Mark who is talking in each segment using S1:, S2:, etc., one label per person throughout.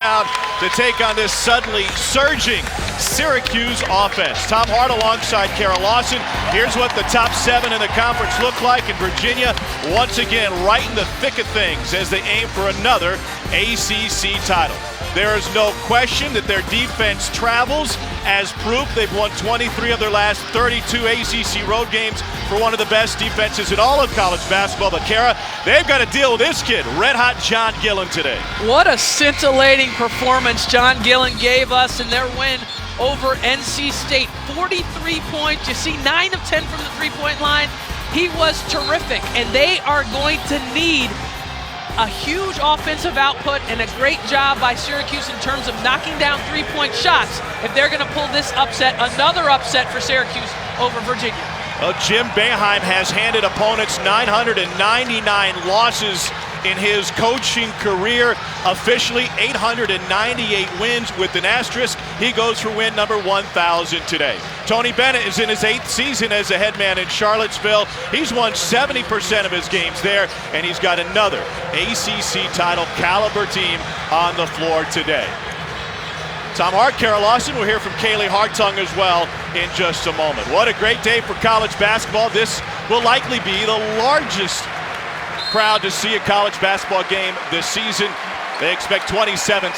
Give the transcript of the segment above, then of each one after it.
S1: out to take on this suddenly surging Syracuse offense. Tom Hart alongside Kara Lawson. Here's what the top 7 in the conference look like, and Virginia once again right in the thick of things as they aim for another ACC title. There is no question that their defense travels as proof. They've won 23 of their last 32 ACC road games for one of the best defenses in all of college basketball. But Kara, they've got to deal with this kid, red-hot John Gillen today.
S2: What a scintillating performance John Gillen gave us in their win over NC State. 43 points. You see 9 of 10 from the three-point line. He was terrific, and they are going to need a huge offensive output and a great job by Syracuse in terms of knocking down three-point shots if they're going to pull this upset, another upset for Syracuse over Virginia.
S1: Well, Jim Boeheim has handed opponents 999 losses in his coaching career. Officially 898 wins with an asterisk. He goes for win number 1,000 today. Tony Bennett is in his 8th season as a head man in Charlottesville. He's won 70% of his games there, and he's got another ACC title caliber team on the floor today. Tom Hart, Kara Lawson. We'll hear from Kaylee Hartung as well in just a moment. What a great day for college basketball. This will likely be the largest crowd to see a college basketball game this season. They expect 27,000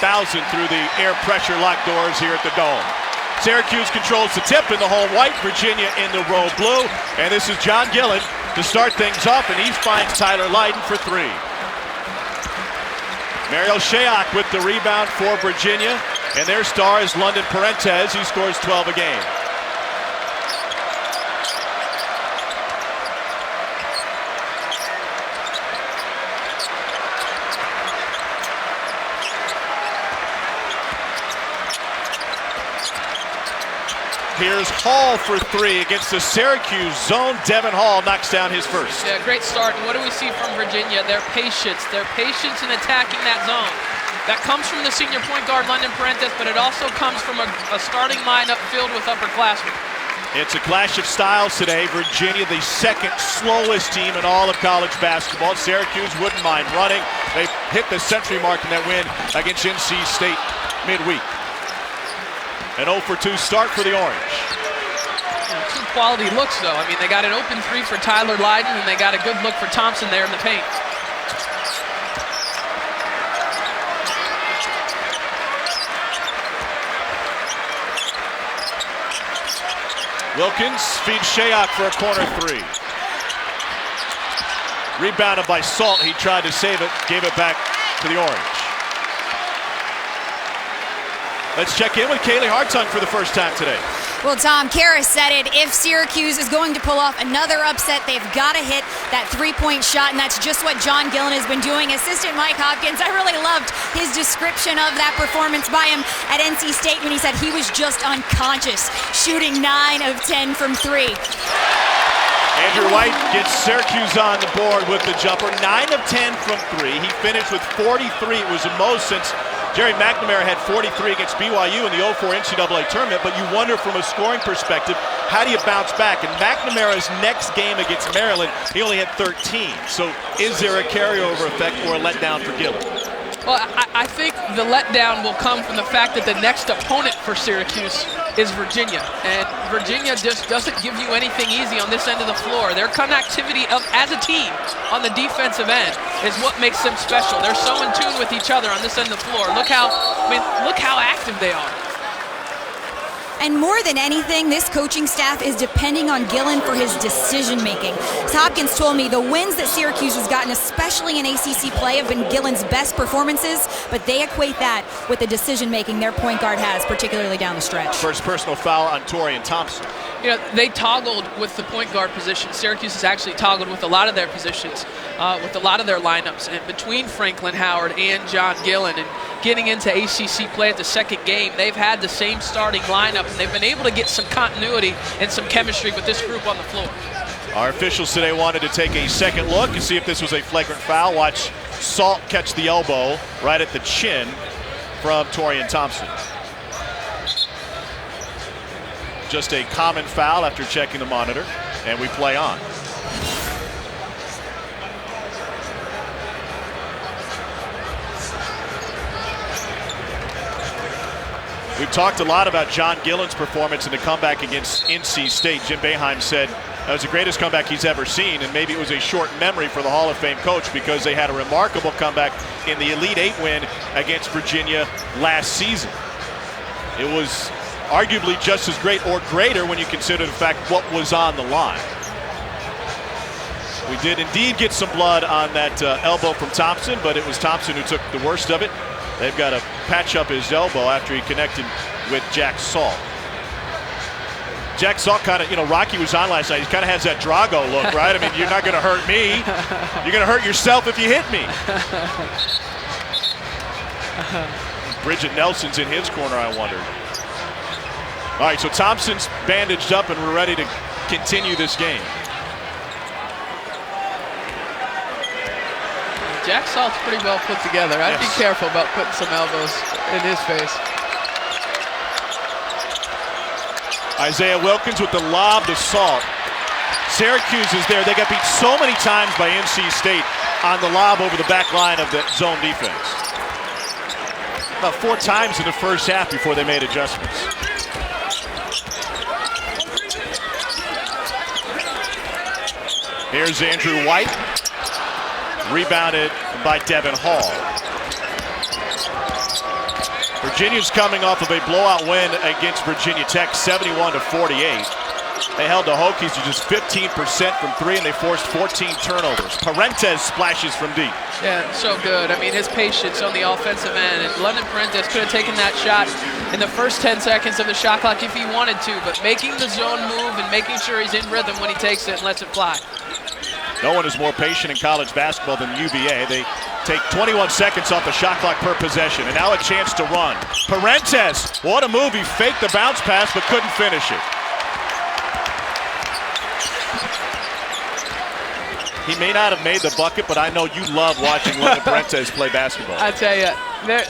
S1: through the air pressure locked doors here at the Dome. Syracuse controls the tip in the home white, Virginia in the road blue. And this is John Gillen to start things off, and he finds Tyler Lydon for 3. Mariel Shayok with the rebound for Virginia. And their star is London Parentes, who scores 12 a game. Here's Hall for 3 against the Syracuse zone. Devin Hall knocks down his first.
S2: Yeah, great start. And what do we see from Virginia? Their patience in attacking that zone. That comes from the senior point guard, London Parentes, but it also comes from a starting lineup filled with upperclassmen.
S1: It's a clash of styles today. Virginia, the second slowest team in all of college basketball. Syracuse wouldn't mind running. They hit the century mark in that win against NC State midweek. An 0 for 2 start for the Orange.
S2: 2 quality looks, though. I mean, they got an open 3 for Tyler Lydon, and they got a good look for Thompson there in the paint.
S1: Wilkins feeds Shayok for a corner 3. Rebounded by Salt. He tried to save it, gave it back to the Orange. Let's check in with Kaylee Hartung for the first time today.
S3: Well, Tom, Kara said it. If Syracuse is going to pull off another upset, they've got to hit that three-point shot, and that's just what John Gillen has been doing. Assistant Mike Hopkins, I really loved his description of that performance by him at NC State when he said he was just unconscious, shooting 9 of 10 from 3.
S1: Andrew White gets Syracuse on the board with the jumper. 9 of 10 from 3. He finished with 43. It was the most since Jerry McNamara had 43 against BYU in the 04 NCAA tournament, but you wonder from a scoring perspective, how do you bounce back? And McNamara's next game against Maryland, he only had 13. So is there a carryover effect or a letdown for Gillen?
S2: Well, I think the letdown will come from the fact that the next opponent for Syracuse is Virginia. And Virginia just doesn't give you anything easy on this end of the floor. Their connectivity as a team on the defensive end is what makes them special. They're so in tune with each other on this end of the floor. Look how active they are.
S3: And more than anything, this coaching staff is depending on Gillen for his decision-making. As Hopkins told me, the wins that Syracuse has gotten, especially in ACC play, have been Gillen's best performances, but they equate that with the decision-making their point guard has, particularly down the stretch.
S1: First personal foul on Torian Thompson.
S2: You know, they toggled with the point guard position. Syracuse has actually toggled with a lot of their positions, with a lot of their lineups. And between Franklin Howard and John Gillen and getting into ACC play at the second game, they've had the same starting lineup, and they've been able to get some continuity and some chemistry with this group on the floor.
S1: Our officials today wanted to take a second look and see if this was a flagrant foul. Watch Salt catch the elbow right at the chin from Torian Thompson. Just a common foul after checking the monitor, and we play on. We've talked a lot about John Gillen's performance in the comeback against NC State. Jim Boeheim said that was the greatest comeback he's ever seen, and maybe it was a short memory for the Hall of Fame coach because they had a remarkable comeback in the Elite Eight win against Virginia last season. It was arguably just as great or greater when you consider the fact what was on the line. We did indeed get some blood on that elbow from Thompson, but it was Thompson who took the worst of it. They've got to patch up his elbow after he connected with Jack Salt. Jack Salt kind of, Rocky was on last night. He kind of has that Drago look, right? I mean, you're not going to hurt me. You're going to hurt yourself if you hit me. Bridget Nelson's in his corner, I wonder. All right, so Thompson's bandaged up and we're ready to continue this game.
S2: Jack Salt's pretty well put together. I'd be careful about putting some elbows in his face.
S1: Isaiah Wilkins with the lob to Salt. Syracuse is there. They got beat so many times by NC State on the lob over the back line of the zone defense. About 4 times in the first half before they made adjustments. Here's Andrew White. Rebounded by Devin Hall. Virginia's coming off of a blowout win against Virginia Tech, 71-48. They held the Hokies to just 15% from 3, and they forced 14 turnovers. Parentes splashes from deep.
S2: Yeah, so good. I mean, his patience on the offensive end. And London Parentes could have taken that shot in the first 10 seconds of the shot clock if he wanted to, but making the zone move and making sure he's in rhythm when he takes it and lets it fly.
S1: No one is more patient in college basketball than UVA. They take 21 seconds off the shot clock per possession, and now a chance to run. Parentes, what a move. He faked the bounce pass but couldn't finish it. He may not have made the bucket, but I know you love watching London Parentes play basketball.
S2: I tell you,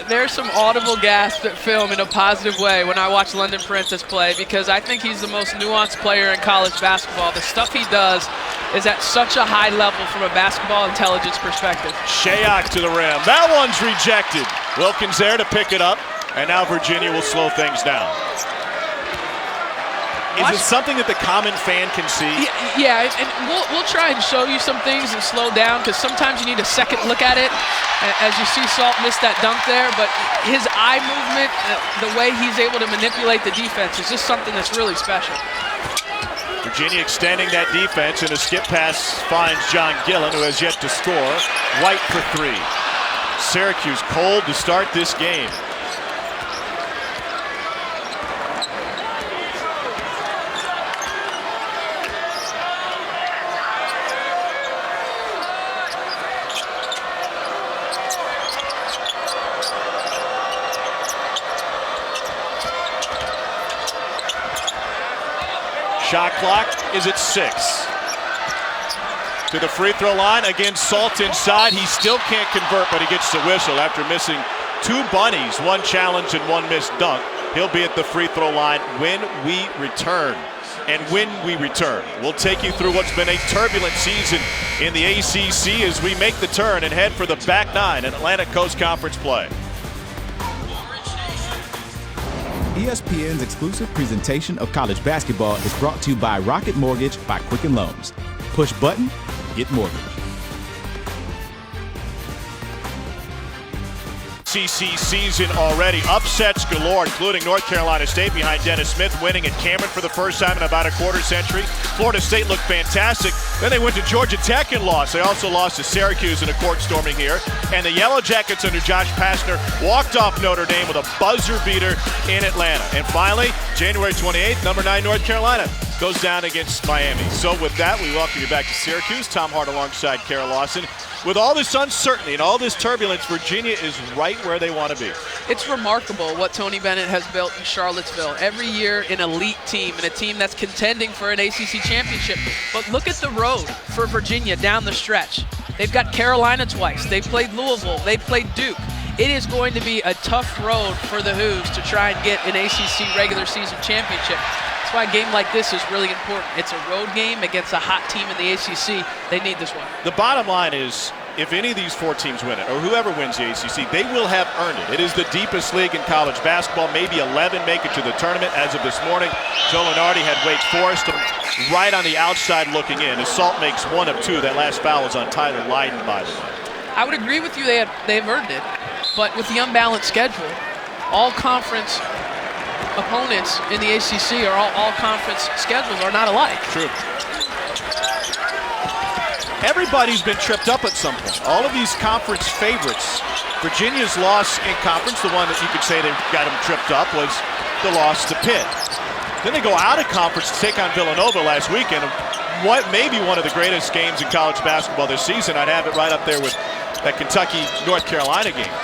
S2: there's some audible gasp at film in a positive way when I watch London Parentes play, because I think he's the most nuanced player in college basketball. The stuff he does is at such a high level from a basketball intelligence perspective.
S1: Shayak to the rim. That one's rejected. Wilkins there to pick it up, and now Virginia will slow things down. Is it something that the common fan can see?
S2: Yeah, and we'll try and show you some things and slow down, because sometimes you need a second look at it. As you see Salt miss that dunk there, but his eye movement, the way he's able to manipulate the defense is just something that's really special.
S1: Virginia extending that defense, and a skip pass finds John Gillen, who has yet to score. White for 3. Syracuse cold to start this game. Shot clock is at 6. To the free throw line. Again, Salt inside. He still can't convert, but he gets the whistle after missing 2 bunnies, 1 challenge and 1 missed dunk. He'll be at the free throw line when we return. And when we return, we'll take you through what's been a turbulent season in the ACC as we make the turn and head for the back 9 in Atlantic Coast Conference play.
S4: ESPN's exclusive presentation of college basketball is brought to you by Rocket Mortgage by Quicken Loans. Push button, get mortgage.
S1: ACC season already. Upsets galore, including North Carolina State behind Dennis Smith, winning at Cameron for the first time in about a quarter century. Florida State looked fantastic. Then they went to Georgia Tech and lost. They also lost to Syracuse in a court storming here. And the Yellow Jackets under Josh Pastner walked off Notre Dame with a buzzer beater in Atlanta. And finally, January 28th, number 9 North Carolina goes down against Miami. So with that, we welcome you back to Syracuse. Tom Hart alongside Kara Lawson. With all this uncertainty and all this turbulence, Virginia is right where they want to be.
S2: It's remarkable what Tony Bennett has built in Charlottesville. Every year an elite team and a team that's contending for an ACC championship. But look at the road for Virginia down the stretch. They've got Carolina twice. They've played Louisville. They've played Duke. It is going to be a tough road for the Hoos to try and get an ACC regular season championship. That's why a game like this is really important. It's a road game against a hot team in the ACC. They need this one.
S1: The bottom line is if any of these 4 teams win it, or whoever wins the ACC, they will have earned it. It is the deepest league in college basketball. Maybe 11 make it to the tournament as of this morning. Joe Lunardi had Wake Forest right on the outside looking in. As Salt makes 1 of 2. That last foul was on Tyler Lydon, by the way.
S2: I would agree with you. They've earned it. But with the unbalanced schedule, all conference opponents in the ACC or all conference schedules are not alike.
S1: True. Everybody's been tripped up at some point. All of these conference favorites. Virginia's loss in conference, the one that you could say they got them tripped up, was the loss to Pitt. Then they go out of conference to take on Villanova last weekend. What may be one of the greatest games in college basketball this season. I'd have it right up there with that Kentucky-North Carolina game.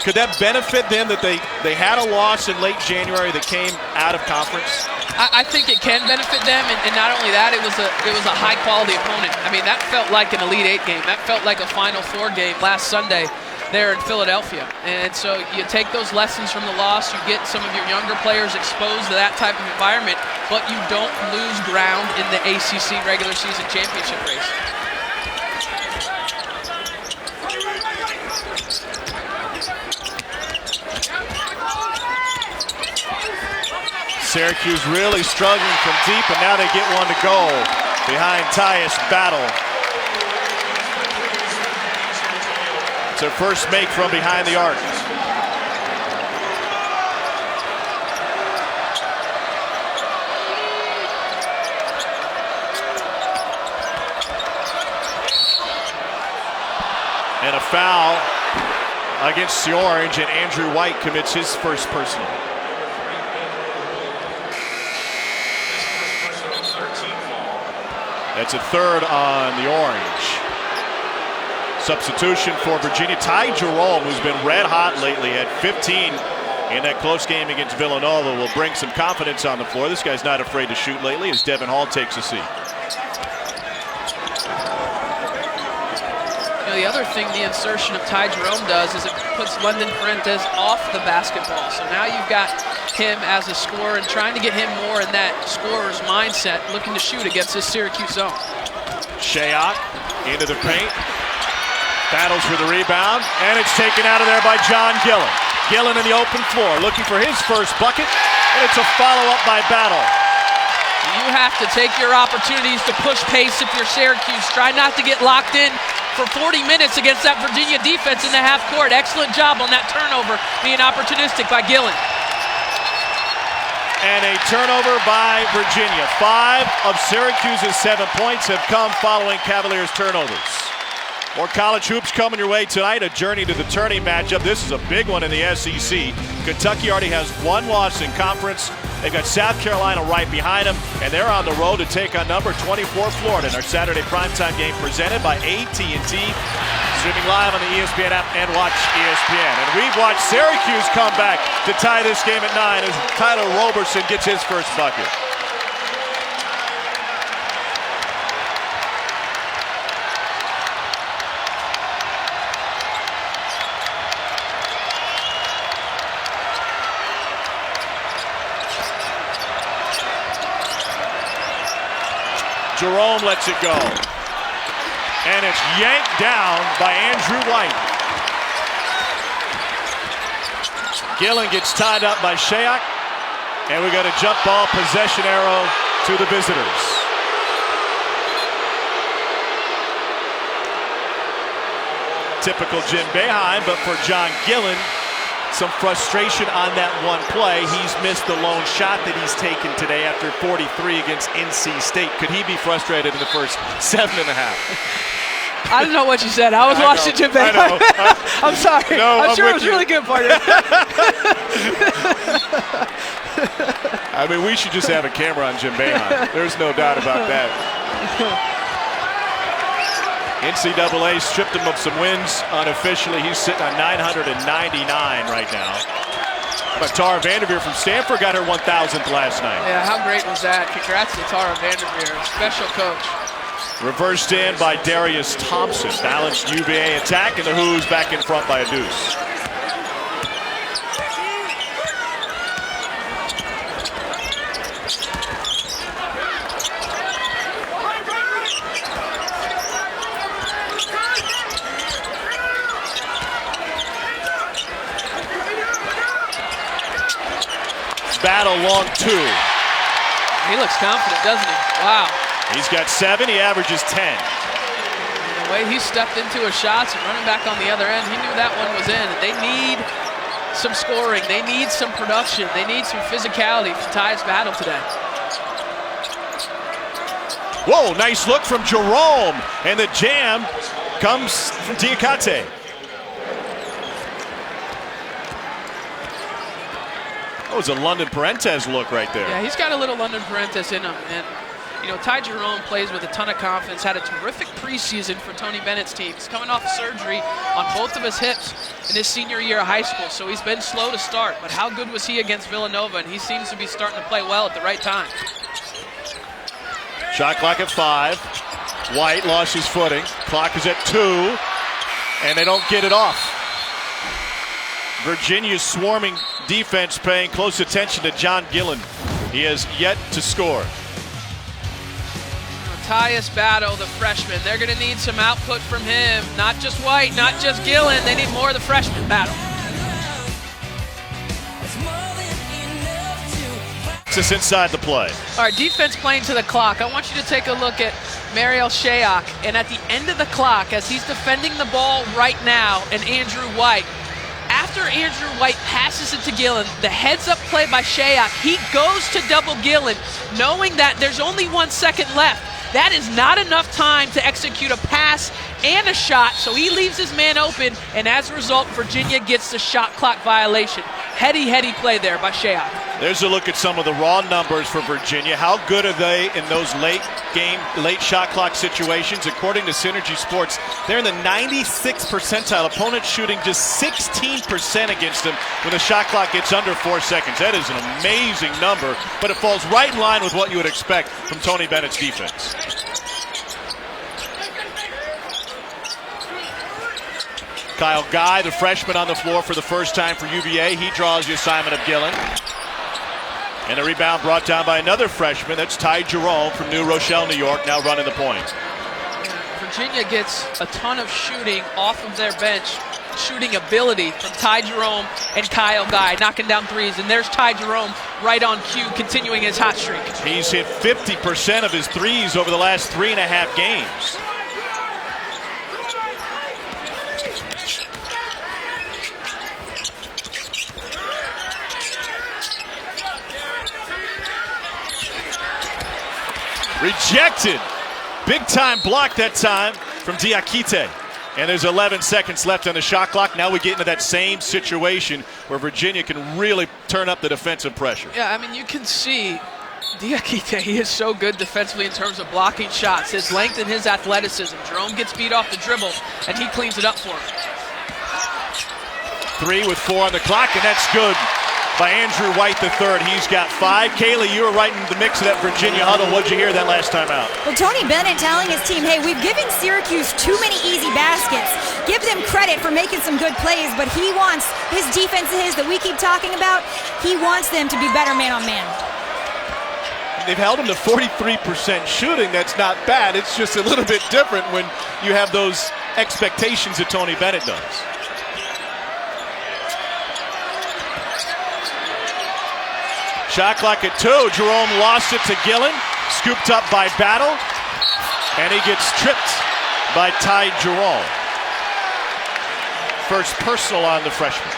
S1: Could that benefit them that they had a loss in late January that came out of conference?
S2: I think it can benefit them, and not only that, it was a high-quality opponent. I mean, that felt like an Elite Eight game. That felt like a Final Four game last Sunday there in Philadelphia. And so you take those lessons from the loss, you get some of your younger players exposed to that type of environment, but you don't lose ground in the ACC regular season championship race.
S1: Syracuse really struggling from deep, and now they get one to go behind Tyus Battle. It's their first make from behind the arc. And a foul against the Orange, and Andrew White commits his first personal. That's a third on the Orange. Substitution for Virginia. Ty Jerome, who's been red hot lately, had 15 in that close game against Villanova, will bring some confidence on the floor. This guy's not afraid to shoot lately as Devin Hall takes a seat.
S2: You know, the other thing the insertion of Ty Jerome does is it puts London Fuentes off the basketball. So now you've got him as a scorer and trying to get him more in that scorer's mindset, looking to shoot against this Syracuse zone.
S1: Shayok into the paint, battles for the rebound, and it's taken out of there by John Gillen. Gillen in the open floor, looking for his first bucket, and it's a follow-up by Battle.
S2: You have to take your opportunities to push pace if you're Syracuse. Try not to get locked in for 40 minutes against that Virginia defense in the half court. Excellent job on that turnover, being opportunistic by Gillen.
S1: And a turnover by Virginia. 5 of Syracuse's 7 points have come following Cavaliers turnovers. More college hoops coming your way tonight. A journey to the tourney matchup. This is a big one in the SEC. Kentucky already has 1 loss in conference. They've got South Carolina right behind them, and they're on the road to take on number 24 Florida in our Saturday primetime game presented by AT&T. Streaming live on the ESPN app and watch ESPN. And we've watched Syracuse come back to tie this game at 9 as Tyler Roberson gets his first bucket. Jerome lets it go. And it's yanked down by Andrew White. Gillen gets tied up by Shayok. And we got a jump ball possession arrow to the visitors. Typical Jim Boeheim, but for John Gillen, some frustration on that one play. He's missed the lone shot that he's taken today after 43 against NC State. Could he be frustrated in the first 7.5?
S2: I don't know what you said. I was watching Jim Boeheim. I'm sorry.
S1: No,
S2: I'm sure it was really good, partner.
S1: I mean, we should just have a camera on Jim Boeheim. There's no doubt about that. NCAA stripped him of some wins unofficially. He's sitting on 999 right now. But Tara Vanderveer from Stanford got her 1,000th last night.
S2: Yeah, how great was that? Congrats to Tara Vanderveer, special coach.
S1: Reversed in by Darius Thompson. Balanced UVA attack, and the Hoos back in front by a deuce. Battle, long 2.
S2: He looks confident, doesn't he? Wow.
S1: He's got 7, he averages 10.
S2: The way he stepped into his shots and running back on the other end, he knew that one was in. They need some scoring. They need some production. They need some physicality for Tyus Battle today.
S1: Whoa, nice look from Jerome. And the jam comes from Diakite. That was a London Parentes look right there.
S2: Yeah, he's got a little London Parentes in him. And, you know, Ty Jerome plays with a ton of confidence, had a terrific preseason for Tony Bennett's team. He's coming off surgery on both of his hips in his senior year of high school, so he's been slow to start. But how good was he against Villanova? And he seems to be starting to play well at the right time.
S1: Shot clock at 5. White lost his footing. Clock is at 2. And they don't get it off. Virginia's swarming defense paying close attention to John Gillen. He has yet to score.
S2: Tyus Battle, the freshman. They're going to need some output from him. Not just White, not just Gillen. They need more of the freshman Battle.
S1: Just inside the play.
S2: All right, defense playing to the clock. I want you to take a look at Mariel Shayak. And at the end of the clock, as he's defending the ball right now, and Andrew White, after Andrew White passes it to Gillen, the heads-up play by Shayak, he goes to double Gillen, knowing that there's only 1 second left. That is not enough time to execute a pass and a shot, so he leaves his man open, and as a result, Virginia gets the shot clock violation. Heady play there by Shayak.
S1: There's a look at some of the raw numbers for Virginia. How good are they in those late shot clock situations? According to Synergy Sports, they're in the 96th percentile. Opponents shooting just 16% against them when the shot clock gets under 4 seconds. That is an amazing number, but it falls right in line with what you would expect from Tony Bennett's defense. Kyle Guy, the freshman, on the floor for the first time for UVA. He draws the assignment of Gillen. And a rebound brought down by another freshman. That's Ty Jerome from New Rochelle, New York, now running the point.
S2: Virginia gets a ton of shooting off of their bench, shooting ability from Ty Jerome and Kyle Guy, knocking down threes. And there's Ty Jerome right on cue, continuing his hot streak.
S1: He's hit 50% of his threes over the last 3.5 games. Rejected. Big time block that time from Diakite. And there's 11 seconds left on the shot clock. Now we get into that same situation where Virginia can really turn up the defensive pressure.
S2: Yeah, I mean, you can see Diakite, he is so good defensively in terms of blocking shots. His length and his athleticism. Jerome gets beat off the dribble, and he cleans it up for him.
S1: 3 with 4 on the clock, and that's good by Andrew White III. He's got 5. Kaylee, you were right in the mix of that Virginia huddle. What'd you hear that last time out?
S3: Well, Tony Bennett telling his team, hey, we've given Syracuse too many easy baskets. Give them credit for making some good plays, but he wants his defense that we keep talking about, he wants them to be better man on man.
S1: They've held him to 43% shooting. That's not bad. It's just a little bit different when you have those expectations that Tony Bennett does. Shot clock at 2. Jerome lost it to Gillen. Scooped up by Battle. And he gets tripped by Ty Jerome. First personal on the freshman.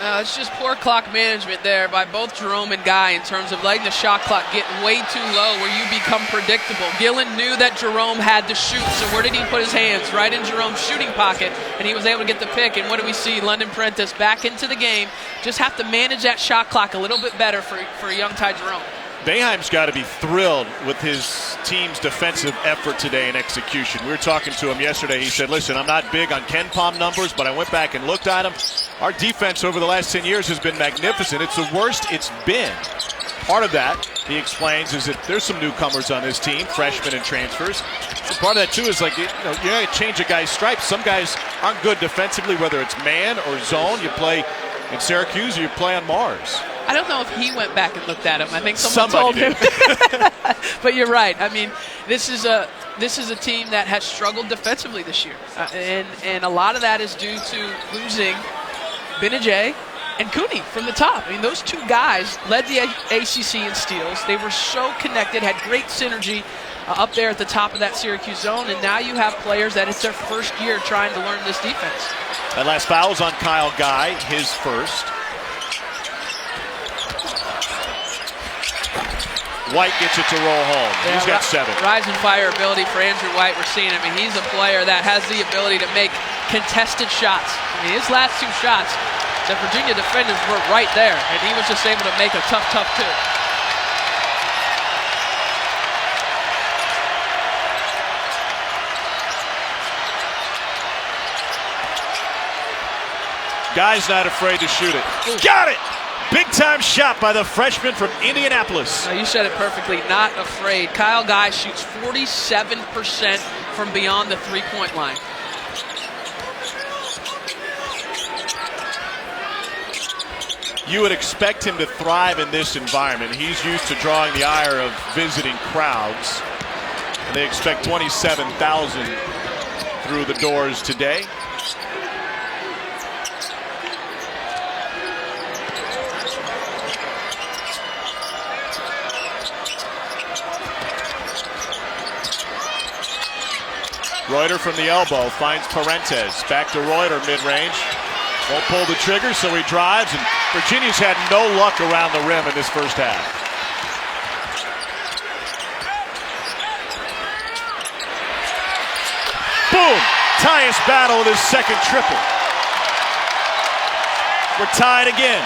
S2: It's just poor clock management there by both Jerome and Guy in terms of letting the shot clock get way too low where you become predictable. Gillen knew that Jerome had to shoot, so where did he put his hands? Right in Jerome's shooting pocket, and he was able to get the pick. And what do we see? London Prentice back into the game. Just have to manage that shot clock a little bit better for young Ty Jerome.
S1: Boeheim's got to be thrilled with his team's defensive effort today and execution. We were talking to him yesterday. He said, listen, I'm not big on Ken Pom numbers, but I went back and looked at them. Our defense over the last 10 years has been magnificent. It's the worst it's been. Part of that, he explains, is that there's some newcomers on this team, freshmen and transfers. And part of that, too, is like, you're not going to change a guy's stripes. Some guys aren't good defensively, whether it's man or zone. You play in Syracuse or you play on Mars.
S2: I don't know if he went back and looked at him. I think somebody told him. But you're right. I mean, this is a team that has struggled defensively this year, and a lot of that is due to losing Benajay and Cooney from the top. I mean, those two guys led the ACC in steals. They were so connected, had great synergy up there at the top of that Syracuse zone, and now you have players that it's their first year trying to learn this defense.
S1: That last foul was on Kyle Guy, his first. White gets it to roll home.
S2: Yeah,
S1: he's got 7.
S2: Rise and fire ability for Andrew White. We're seeing, I mean, he's a player that has the ability to make contested shots. I mean, his last 2 shots, the Virginia defenders were right there, and he was just able to make a tough 2.
S1: Guy's not afraid to shoot it. Got it! Big-time shot by the freshman from Indianapolis.
S2: You said it perfectly, not afraid. Kyle Guy shoots 47% from beyond the 3-point line.
S1: You would expect him to thrive in this environment. He's used to drawing the ire of visiting crowds. And they expect 27,000 through the doors today. Reuter from the elbow finds Parentes. Back to Reuter mid-range. Won't pull the trigger, so he drives. And Virginia's had no luck around the rim in this first half. Boom! Tyus Battle with his second triple. We're tied again.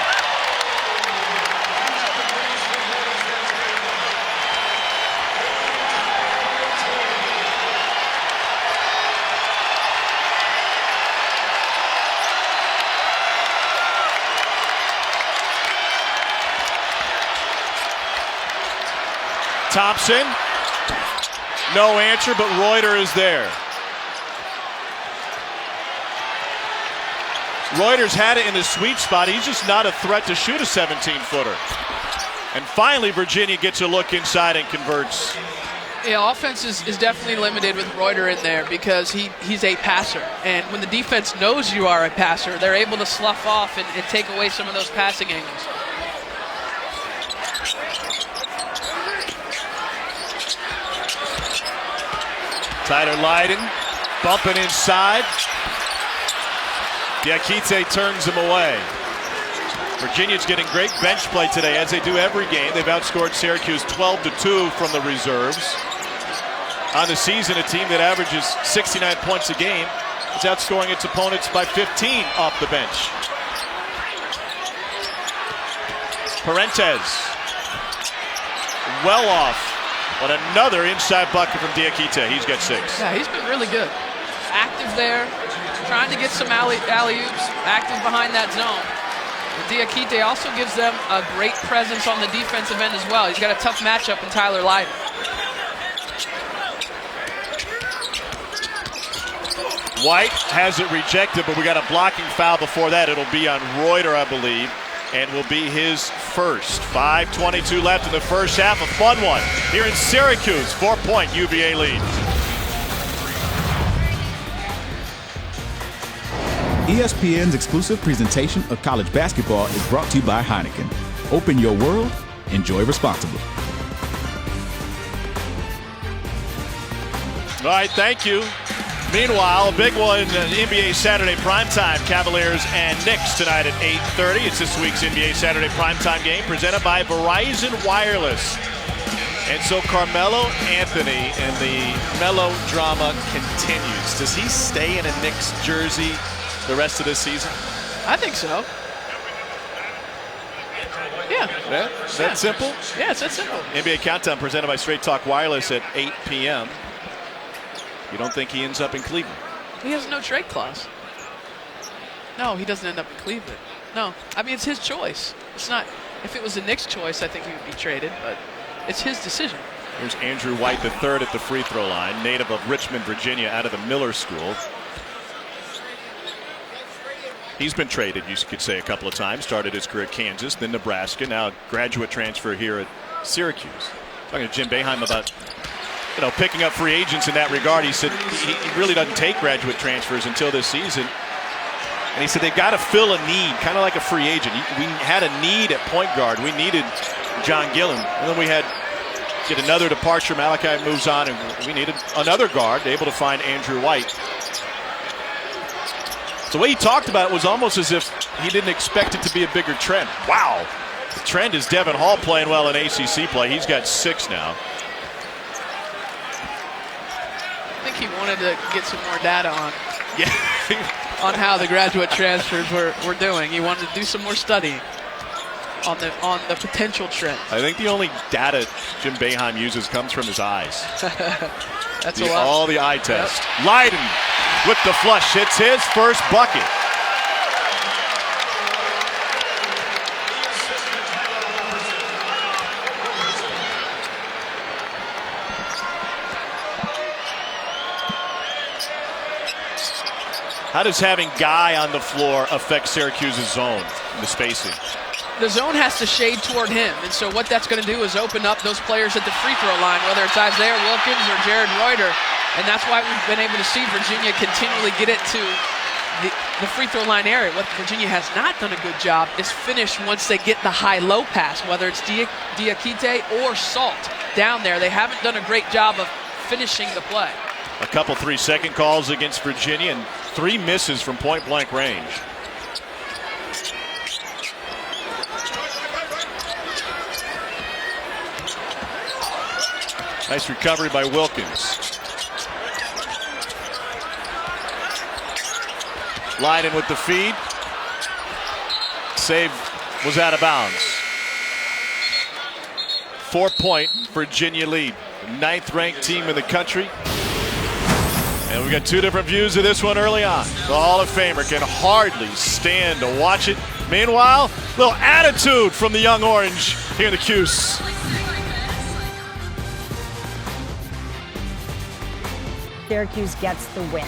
S1: Thompson, no answer, but Reuter is there. Reuter's had it in the sweet spot. He's just not a threat to shoot a 17-footer. And finally, Virginia gets a look inside and converts.
S2: Yeah, offense is definitely limited with Reuter in there because he's a passer. And when the defense knows you are a passer, they're able to slough off and take away some of those passing angles.
S1: Tyler Lydon bumping inside. Diakite turns him away. Virginia's getting great bench play today, as they do every game. They've outscored Syracuse 12-2 from the reserves. On the season, a team that averages 69 points a game is outscoring its opponents by 15 off the bench. Parentes. Well off. But another inside bucket from Diakite. He's got 6.
S2: Yeah, he's been really good. Active there, trying to get some alley-oops, active behind that zone. And Diakite also gives them a great presence on the defensive end as well. He's got a tough matchup in Tyler Lydon.
S1: White has it rejected, but we got a blocking foul before that. It'll be on Reuter, I believe, and will be his first. 5:22 left in the first half. A fun one here in Syracuse. 4-point UVA lead.
S4: ESPN's exclusive presentation of college basketball is brought to you by Heineken. Open your world. Enjoy responsibly.
S1: All right, thank you. Meanwhile, a big one, NBA Saturday primetime. Cavaliers and Knicks tonight at 8:30. It's this week's NBA Saturday primetime game presented by Verizon Wireless. And so Carmelo Anthony and the melodrama continues. Does he stay in a Knicks jersey the rest of this season?
S2: I think so. Yeah.
S1: Yeah? Is that simple?
S2: Yeah, it's that simple.
S1: NBA Countdown presented by Straight Talk Wireless at 8 p.m. You don't think he ends up in Cleveland?
S2: He has no trade clause. No, he doesn't end up in Cleveland. No. I mean, it's his choice. It's not. If it was the Knicks' choice, I think he would be traded, but it's his decision.
S1: Here's Andrew White, the third at the free throw line, native of Richmond, Virginia, out of the Miller School. He's been traded, you could say, a couple of times. Started his career at Kansas, then Nebraska, now graduate transfer here at Syracuse. Talking to Jim Boeheim about picking up free agents in that regard. He said he really doesn't take graduate transfers until this season. And he said they've got to fill a need, kind of like a free agent. We had a need at point guard. We needed John Gillen. And then we had get another departure. Malachi moves on, and we needed another guard, able to find Andrew White. So the way he talked about it was almost as if he didn't expect it to be a bigger trend. Wow. The trend is Devin Hall playing well in ACC play. He's got 6 now.
S2: I think he wanted to get some more data on.
S1: Yeah.
S2: On how the graduate transfers were doing. He wanted to do some more studying on the potential trend.
S1: I think the only data Jim Boeheim uses comes from his eyes.
S2: That's a lot.
S1: All the eye test. Yep. Leiden with the flush hits his first bucket. How does having Guy on the floor affect Syracuse's zone, the spacing?
S2: The zone has to shade toward him, and so what that's going to do is open up those players at the free throw line, whether it's Isaiah Wilkins or Jared Reuter, and that's why we've been able to see Virginia continually get it to the free throw line area. What Virginia has not done a good job is finish once they get the high-low pass, whether it's Diakite or Salt down there. They haven't done a great job of finishing the play.
S1: A couple 3-second calls against Virginia and 3 misses from point-blank range. Nice recovery by Wilkins. Leiden with the feed. Save was out of bounds. 4-point Virginia lead. The 9th-ranked team in the country. And we got 2 different views of this one early on. The Hall of Famer can hardly stand to watch it. Meanwhile, a little attitude from the Young Orange here in the Cuse.
S5: Syracuse gets the win.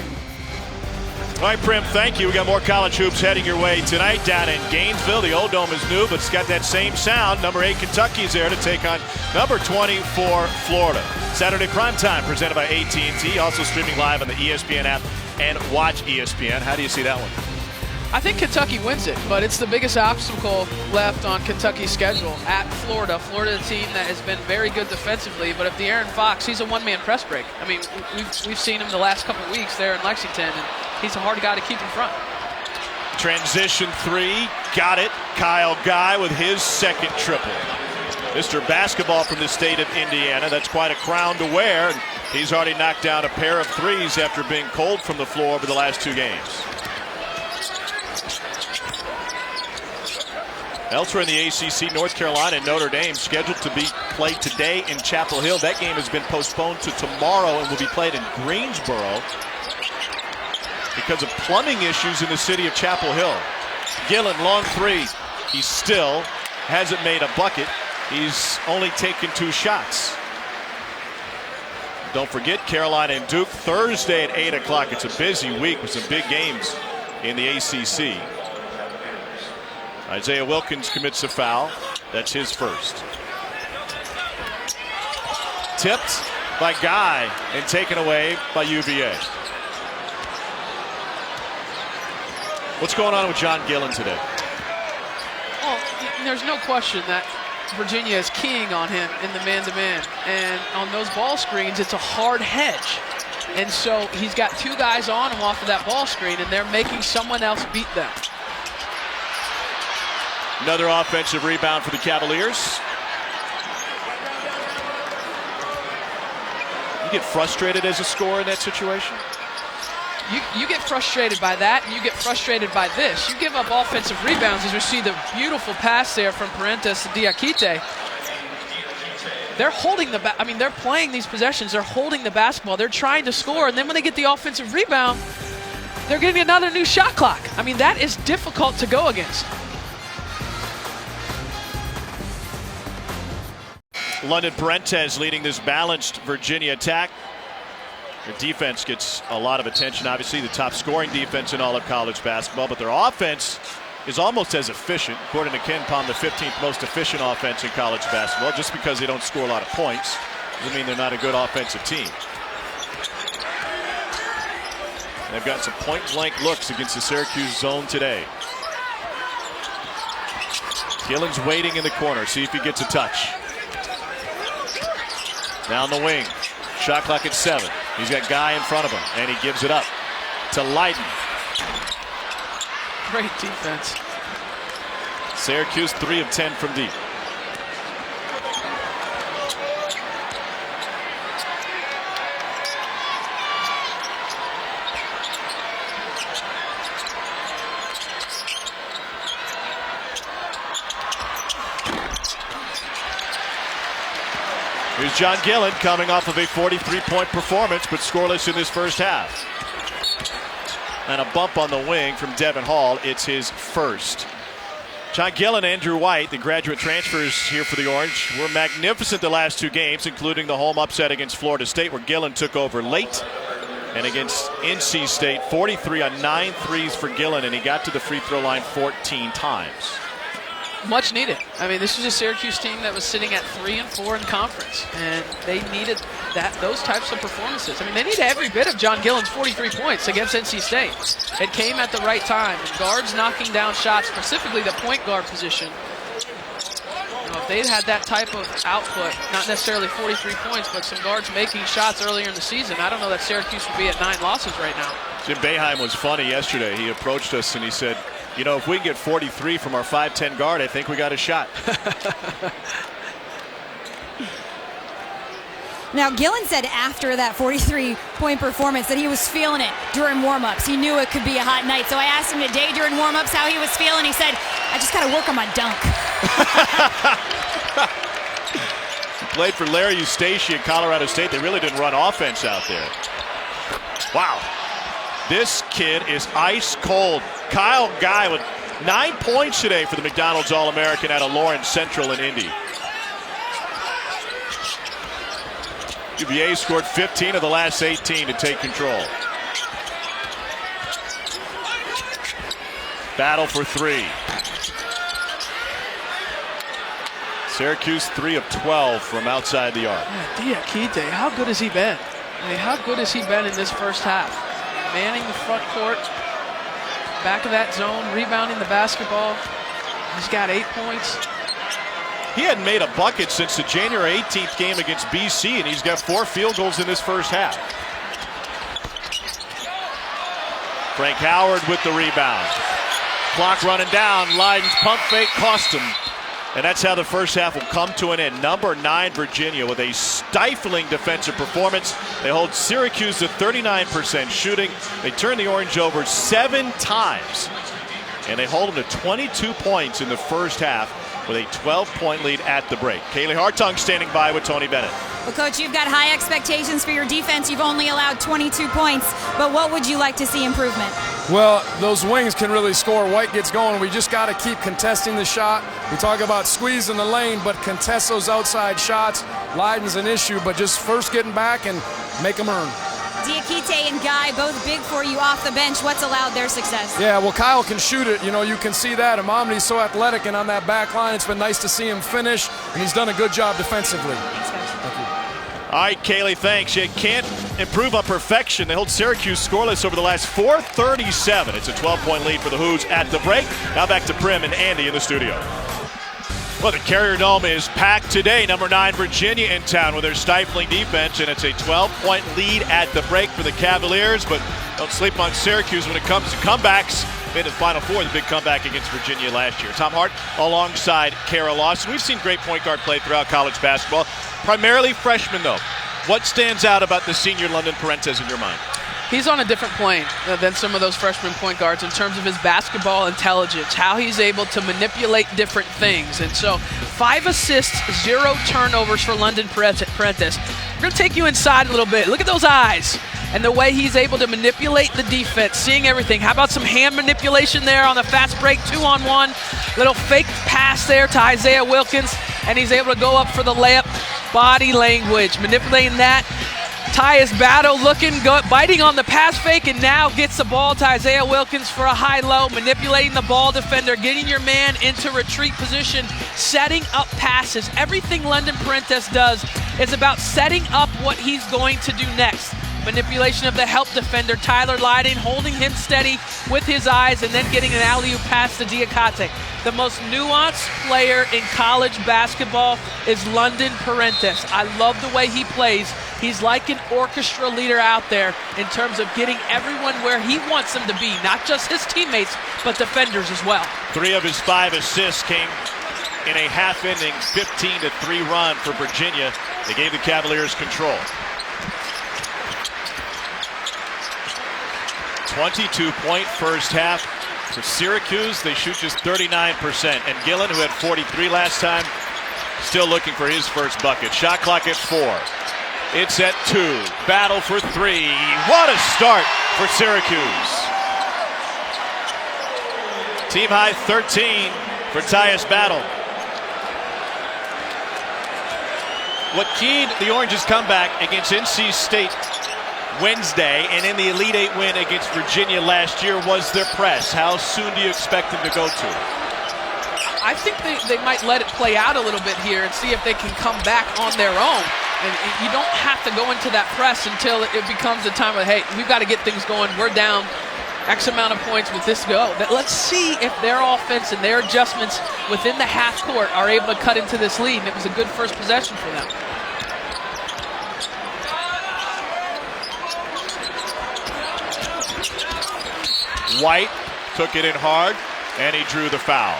S1: All right, Prim, thank you. We got more college hoops heading your way tonight down in Gainesville. The old dome is new, but it's got that same sound. Number 8 Kentucky is there to take on number 24 Florida. Saturday primetime presented by AT&T. Also streaming live on the ESPN app and Watch ESPN. How do you see that one?
S2: I think Kentucky wins it, but it's the biggest obstacle left on Kentucky's schedule at Florida. Florida, a team that has been very good defensively, but if the Aaron Fox, he's a one-man press break. I mean, we've seen him the last couple of weeks there in Lexington, and he's a hard guy to keep in front.
S1: Transition 3, got it. Kyle Guy with his 2nd triple. Mr. Basketball from the state of Indiana. That's quite a crown to wear. He's already knocked down a pair of 3s after being cold from the floor over the last 2 games. Elsewhere in the ACC, North Carolina and Notre Dame scheduled to be played today in Chapel Hill. That game has been postponed to tomorrow and will be played in Greensboro because of plumbing issues in the city of Chapel Hill. Gillen, long 3. He still hasn't made a bucket. He's only taken 2 shots. Don't forget Carolina and Duke Thursday at 8 o'clock. It's a busy week with some big games in the ACC. Isaiah Wilkins commits a foul. That's his first. Tipped by Guy and taken away by UVA. What's going on with John Gillen today?
S2: Well, there's no question that Virginia is keying on him in the man-to-man. And on those ball screens, it's a hard hedge. And so he's got 2 guys on him off of that ball screen, and they're making someone else beat them.
S1: Another offensive rebound for the Cavaliers. You get frustrated as a scorer in that situation?
S2: You get frustrated by that, and you get frustrated by this. You give up offensive rebounds, as we see the beautiful pass there from Parentas to Diakite. They're holding the I mean, they're playing these possessions. They're holding the basketball. They're trying to score, and then when they get the offensive rebound, they're getting another new shot clock. I mean, that is difficult to go against.
S1: London Parentas leading this balanced Virginia attack. Their defense gets a lot of attention, obviously the top scoring defense in all of college basketball, but their offense is almost as efficient. According to Ken Palm, the 15th most efficient offense in college basketball. Just because they don't score a lot of points doesn't mean they're not a good offensive team. They've got some point-blank looks against the Syracuse zone today. Gillen's waiting in the corner. See if he gets a touch. Down the wing. Shot clock at 7. He's got Guy in front of him, and he gives it up to Leiden.
S2: Great defense.
S1: Syracuse 3 of 10 from deep. Here's John Gillen coming off of a 43-point performance, but scoreless in this first half. And a bump on the wing from Devin Hall. It's his first. John Gillen, Andrew White, the graduate transfers here for the Orange, were magnificent the last 2 games, including the home upset against Florida State, where Gillen took over late. And against NC State, 43 on 9 threes for Gillen, and he got to the free throw line 14 times.
S2: Much needed. I mean, this was a Syracuse team that was sitting at 3 and 4 in conference, and they needed those types of performances. I mean, they needed every bit of John Gillen's 43 points against NC State. It came at the right time. Guards knocking down shots, specifically the point guard position. You know, if they'd had that type of output, not necessarily 43 points, but some guards making shots earlier in the season, I don't know that Syracuse would be at 9 losses right now.
S1: Jim Boeheim was funny yesterday. He approached us and he said, you know, if we can get 43 from our 5'10 guard, I think we got a shot.
S3: Now, Gillen said after that 43-point performance that he was feeling it during warm-ups. He knew it could be a hot night. So I asked him today during warm-ups how he was feeling. He said, I just got to work on my dunk.
S1: He played for Larry Eustace at Colorado State. They really didn't run offense out there. Wow. This kid is ice cold. Kyle Guy with 9 points today for the McDonald's All-American out of Lawrence Central in Indy. UVA scored 15 of the last 18 to take control. Battle for 3. Syracuse 3 of 12 from outside the arc.
S2: Diakite, how good has he been? I mean, how good has he been in this first half? Manning the front court, back of that zone, rebounding the basketball. He's got 8 points.
S1: He hadn't made a bucket since the January 18th game against BC, and he's got 4 field goals in this first half. Frank Howard with the rebound. Clock running down. Leiden's pump fake cost him. And that's how the first half will come to an end. Number 9, Virginia, with a stifling defensive performance. They hold Syracuse to 39% shooting. They turn the Orange over 7 times. And they hold them to 22 points in the first half with a 12-point lead at the break. Kaylee Hartung standing by with Tony Bennett.
S3: Well, Coach, you've got high expectations for your defense. You've only allowed 22 points. But what would you like to see improvement?
S6: Well, those wings can really score. White gets going. We just got to keep contesting the shot. We talk about squeezing the lane, but contest those outside shots. Leiden's an issue, but just first getting back and make them earn.
S3: Diakite and Guy, both big for you off the bench. What's allowed their success?
S6: Yeah, well, Kyle can shoot it. You know, you can see that. Amamdi's so athletic, and on that back line, it's been nice to see him finish, and he's done a good job defensively.
S3: Thanks, Coach.
S6: Thank you.
S1: All right, Kaylee, thanks. You can't improve on perfection. They hold Syracuse scoreless over the last 4:37. It's a 12-point lead for the Hoos at the break. Now back to Prim and Andy in the studio. Well, the Carrier Dome is packed today. Number 9, Virginia in town with their stifling defense, and it's a 12-point lead at the break for the Cavaliers. But don't sleep on Syracuse when it comes to comebacks. Made the Final Four, the big comeback against Virginia last year. Tom Hart alongside Kara Lawson. We've seen great point guard play throughout college basketball, primarily freshmen, though. What stands out about the senior London Parentes in your mind?
S2: He's on a different plane than some of those freshman point guards in terms of his basketball intelligence, how he's able to manipulate different things. And so 5 assists, 0 turnovers for London Parentes. We're going to take you inside a little bit. Look at those eyes and the way he's able to manipulate the defense, seeing everything. How about some hand manipulation there on the fast break, 2-on-1. Little fake pass there to Isaiah Wilkins, and he's able to go up for the layup. Body language, manipulating that. Tyus Battle biting on the pass fake, and now gets the ball to Isaiah Wilkins for a high-low, manipulating the ball defender, getting your man into retreat position, setting up passes. Everything London Parentes does is about setting up what he's going to do next. Manipulation of the help defender, Tyler Lydon, holding him steady with his eyes and then getting an alley-oop pass to Diakate. The most nuanced player in college basketball is London Parentes. I love the way he plays. He's like an orchestra leader out there in terms of getting everyone where he wants them to be, not just his teammates, but defenders as well.
S1: 3 of his 5 assists came in a half-inning 15-3 run for Virginia. They gave the Cavaliers control. 22-point first half for Syracuse. They shoot just 39%. And Gillen, who had 43 last time, still looking for his first bucket. Shot clock at 4. It's at 2. Battle for 3. What a start for Syracuse. Team high 13 for Tyus Battle. What keyed the Orange's comeback against NC State Wednesday and in the Elite Eight win against Virginia last year was their press. How soon do you expect them to go to it?
S2: I think they might let it play out a little bit here and see if they can come back on their own. And you don't have to go into that press until it becomes a time of, hey, we've got to get things going. We're down X amount of points with this go. But let's see if their offense and their adjustments within the half court are able to cut into this lead. And it was a good first possession for them.
S1: White took it in hard, and he drew the foul.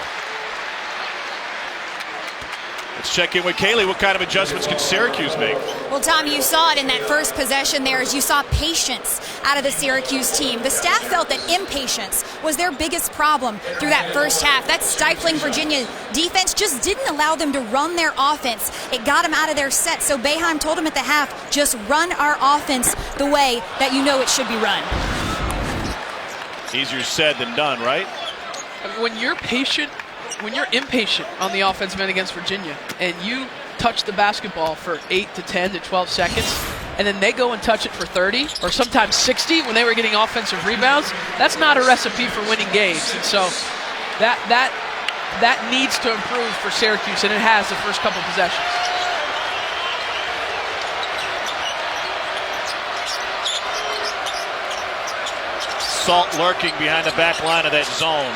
S1: Let's check in with Kaylee. What kind of adjustments can Syracuse make?
S3: Well, Tom, you saw it in that first possession there as you saw patience out of the Syracuse team. The staff felt that impatience was their biggest problem through that first half. That stifling Virginia defense just didn't allow them to run their offense. It got them out of their set. So Boeheim told them at the half, just run our offense the way that you know it should be run.
S1: Easier said than done, right?
S2: When you're impatient on the offensive end against Virginia and you touch the basketball for 8 to 10 to 12 seconds and then they go and touch it for 30 or sometimes 60 when they were getting offensive rebounds, that's not a recipe for winning games. And so that needs to improve for Syracuse, and it has the first couple possessions.
S1: Salt lurking behind the back line of that zone.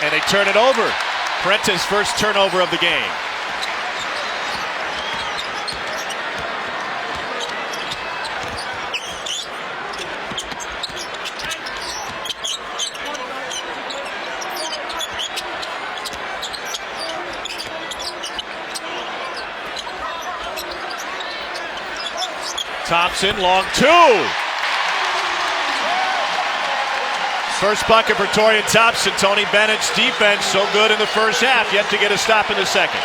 S1: And they turn it over. Parentes' first turnover of the game. Thompson, long 2. First bucket for Torian Thompson. Tony Bennett's defense so good in the first half, yet to get a stop in the second.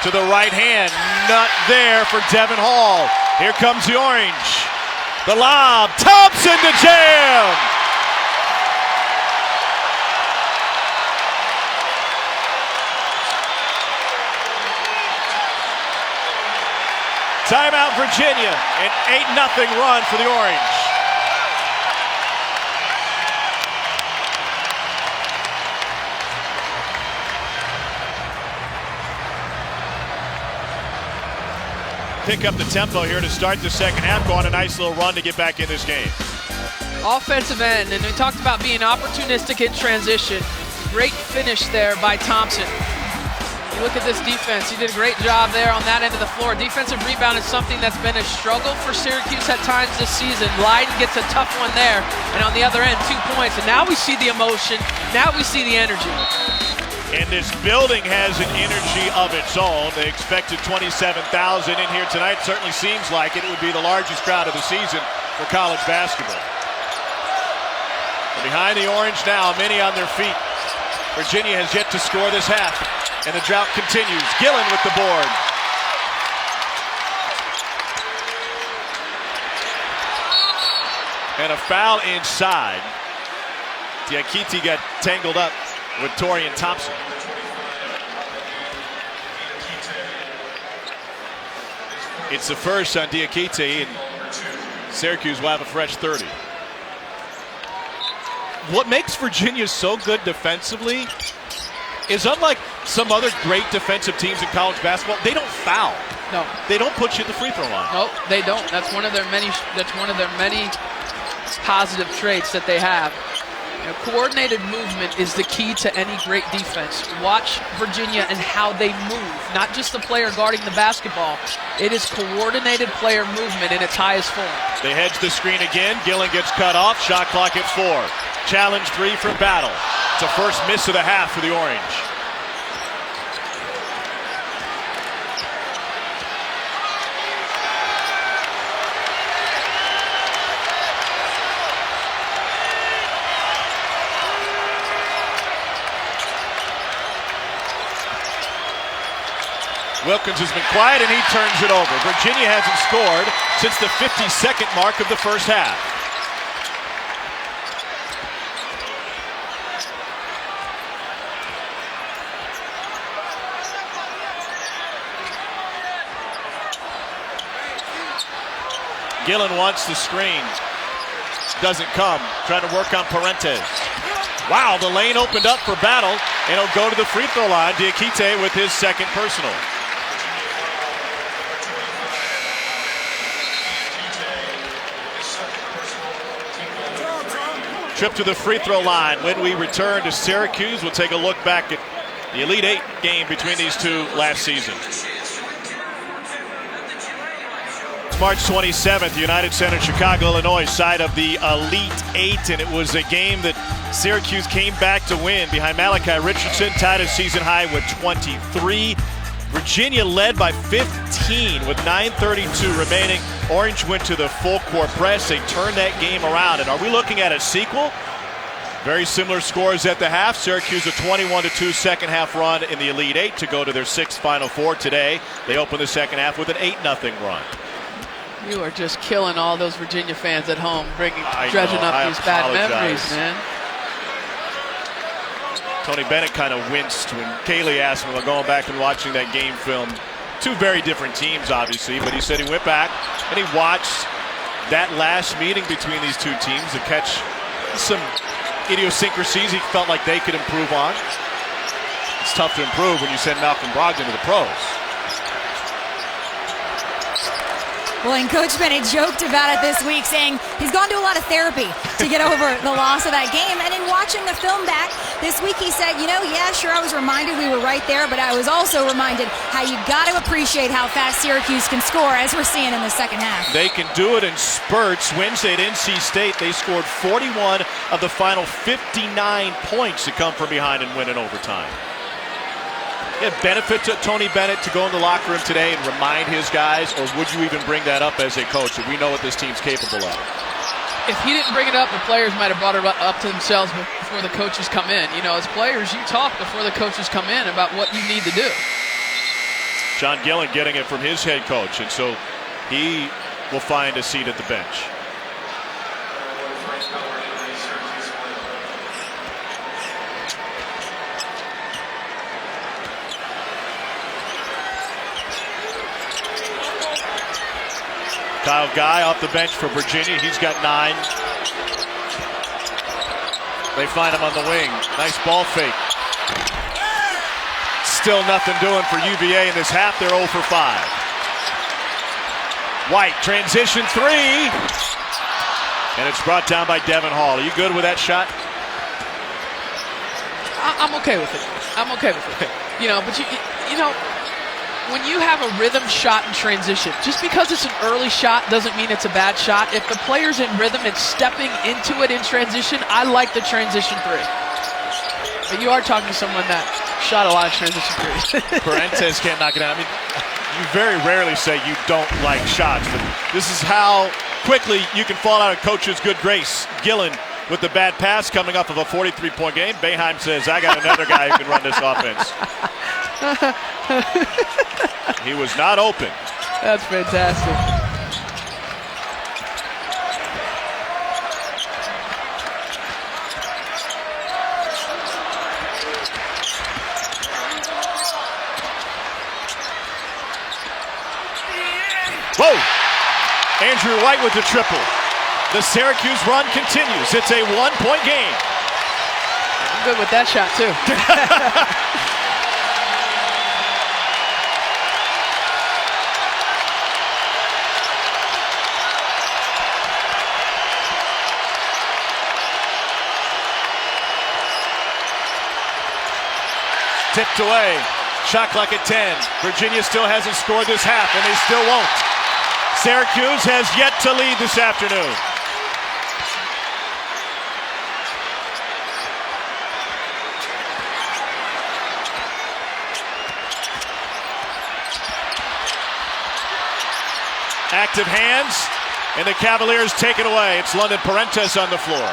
S1: To the right hand, not there for Devin Hall. Here comes the Orange. The lob, Thompson to jam! Timeout Virginia, an 8-0 run for the Orange. Pick up the tempo here to start the second half, go on a nice little run to get back in this game.
S2: Offensive end, and we talked about being opportunistic in transition. Great finish there by Thompson. You look at this defense, he did a great job there on that end of the floor. Defensive rebound is something that's been a struggle for Syracuse at times this season. Lydon gets a tough one there, and on the other end, 2 points. And now we see the emotion, now we see the energy.
S1: And this building has an energy of its own. They expected 27,000 in here tonight. Certainly seems like it would be the largest crowd of the season for college basketball. Behind the Orange now, many on their feet. Virginia has yet to score this half. And the drought continues. Gillen with the board. And a foul inside. Diakite got tangled up with Torian Thompson. It's the first on Diakite, and Syracuse will have a fresh 30. What makes Virginia so good defensively is, unlike some other great defensive teams in college basketball, they don't foul.
S2: No,
S1: they don't put you at the free throw line.
S2: No, they don't. That's one of their many. Positive traits that they have. You know, coordinated movement is the key to any great defense. Watch Virginia and how they move. Not just the player guarding the basketball. It is coordinated player movement in its highest form.
S1: They hedge the screen again. Gillen gets cut off. Shot clock at 4. Challenge 3 for Battle. It's a first miss of the half for the Orange. Wilkins has been quiet, and he turns it over. Virginia hasn't scored since the 52nd mark of the first half. Gillen wants the screen. Doesn't come. Trying to work on Parentes. Wow, the lane opened up for Battle, and he'll go to the free throw line. Diakite with his second personal. Trip to the free throw line. When we return to Syracuse, we'll take a look back at the Elite Eight game between these two last season. It's March 27th, United Center, Chicago, Illinois, side of the Elite Eight, and it was a game that Syracuse came back to win behind Malachi Richardson, tied a season high with 23. Virginia led by 15 with 9:32 remaining. Orange went to the full court press. They turned that game around. And are we looking at a sequel? Very similar scores at the half. Syracuse a 21-2 second half run in the Elite Eight to go to their 6th Final Four today. They open the second half with an 8-0 run.
S2: You are just killing all those Virginia fans at home, dredging up these bad memories, man.
S1: Tony Bennett kind of winced when Kaylee asked him about going back and watching that game film. Two very different teams, obviously, but he said he went back and he watched that last meeting between these two teams to catch some idiosyncrasies he felt like they could improve on. It's tough to improve when you send Malcolm Brogdon to the pros.
S3: Well, and Coach Bennett joked about it this week, saying he's gone to a lot of therapy to get over the loss of that game. And in watching the film back this week, he said, you know, yeah, sure, I was reminded we were right there, but I was also reminded how you got to appreciate how fast Syracuse can score, as we're seeing in the second half.
S1: They can do it in spurts. Wednesday at NC State, they scored 41 of the final 59 points to come from behind and win in overtime. Yeah, benefit to Tony Bennett to go in the locker room today and remind his guys, or would you even bring that up as a coach? That we know what this team's capable of.
S2: If he didn't bring it up, the players might have brought it up to themselves before the coaches come in. You know, as players, you talk before the coaches come in about what you need to do.
S1: John Gillen getting it from his head coach, and so he will find a seat at the bench. Kyle Guy off the bench for Virginia. He's got 9. They find him on the wing. Nice ball fake. Still nothing doing for UVA in this half. They're 0 for 5. White, transition 3. And it's brought down by Devin Hall. Are you good with that shot?
S2: I'm okay with it. I'm okay with it. You know, but you know, when you have a rhythm shot in transition, just because it's an early shot doesn't mean it's a bad shot. If the player's in rhythm and stepping into it in transition, I like the transition 3. But you are talking to someone that shot a lot of transition 3s.
S1: Parentes can't knock it out. I mean, you very rarely say you don't like shots, but this is how quickly you can fall out of coach's good grace. Gillen with the bad pass coming off of a 43-point game. Boeheim says, I got another guy who can run this offense. He was not open.
S2: That's fantastic.
S1: Whoa! Andrew White with the triple. The Syracuse run continues. It's a 1-point game.
S2: I'm good with that shot, too.
S1: Tipped away. Shot clock at 10. Virginia still hasn't scored this half, and they still won't. Syracuse has yet to lead this afternoon. Active hands, and the Cavaliers take it away. It's London Parentes on the floor.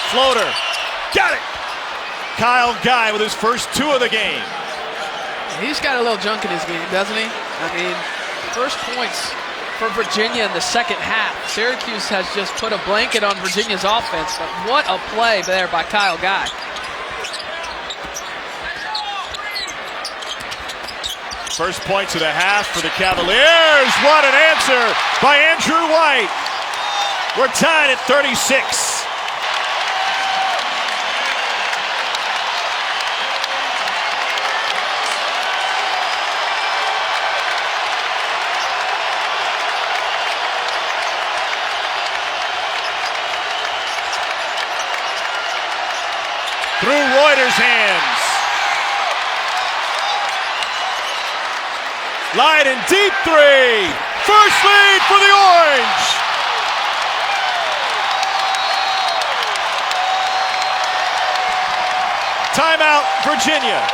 S1: Floater. Got it! Kyle Guy with his first 2 of the game.
S2: He's got a little junk in his game, doesn't he? I mean, first points for Virginia in the second half. Syracuse has just put a blanket on Virginia's offense, but what a play there by Kyle Guy.
S1: First points of the half for the Cavaliers. What an answer by Andrew White. We're tied at 36. Through Reuter's hands. Leiden deep 3. First lead for the Orange. Timeout, Virginia.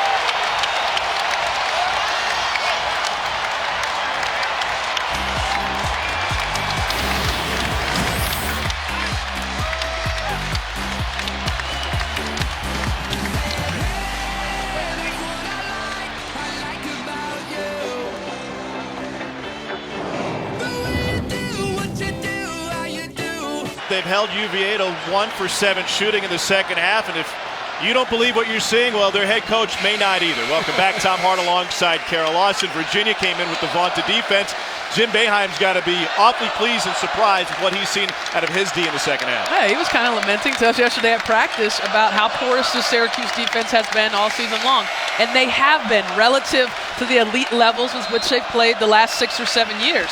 S1: They've held UVA to 1 for 7 shooting in the second half, and if you don't believe what you're seeing, well, their head coach may not either. Welcome back, Tom Hart alongside Kara Lawson. Virginia came in with the vaunted defense. Jim Boeheim's got to be awfully pleased and surprised with what he's seen out of his D in the second half.
S2: Yeah, he was kind of lamenting to us yesterday at practice about how porous the Syracuse defense has been all season long. And they have been relative to the elite levels with which they've played the last 6 or 7 years.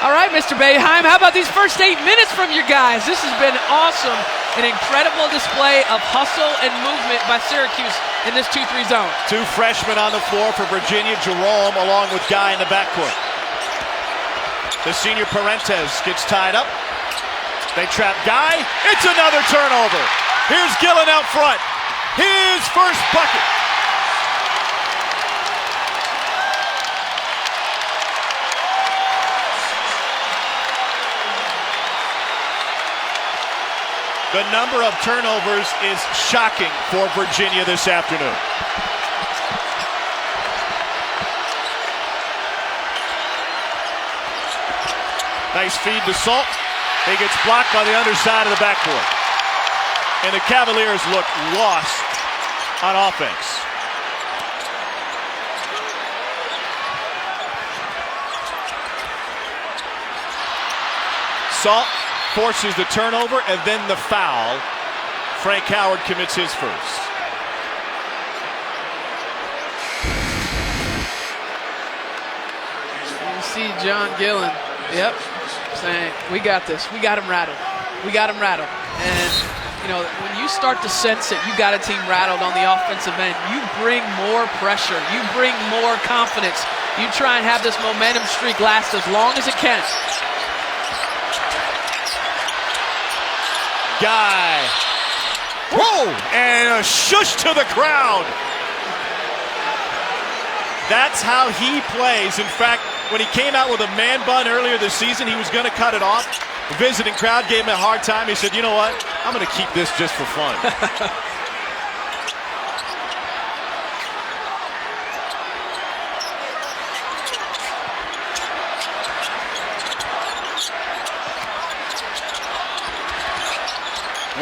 S2: All right, Mr. Boeheim, how about these first 8 minutes from your guys? This has been awesome. An incredible display of hustle and movement by Syracuse in this 2-3 zone.
S1: 2 freshmen on the floor for Virginia, Jerome along with Guy in the backcourt. The senior Parentes gets tied up. They trap Guy. It's another turnover. Here's Gillen out front. His first bucket. The number of turnovers is shocking for Virginia this afternoon. Nice feed to Salt. He gets blocked by the underside of the backboard. And the Cavaliers look lost on offense. Salt forces the turnover and then the foul. Frank Howard commits his first.
S2: You see John Gillen, yep, saying, we got this. We got him rattled. We got him rattled. And, you know, when you start to sense it, you got a team rattled on the offensive end. You bring more pressure. You bring more confidence. You try and have this momentum streak last as long as it can.
S1: Guy. Whoa! And a shush to the crowd. That's how he plays. In fact, when he came out with a man bun earlier this season, he was going to cut it off. The visiting crowd gave him a hard time. He said, you know what? I'm going to keep this just for fun.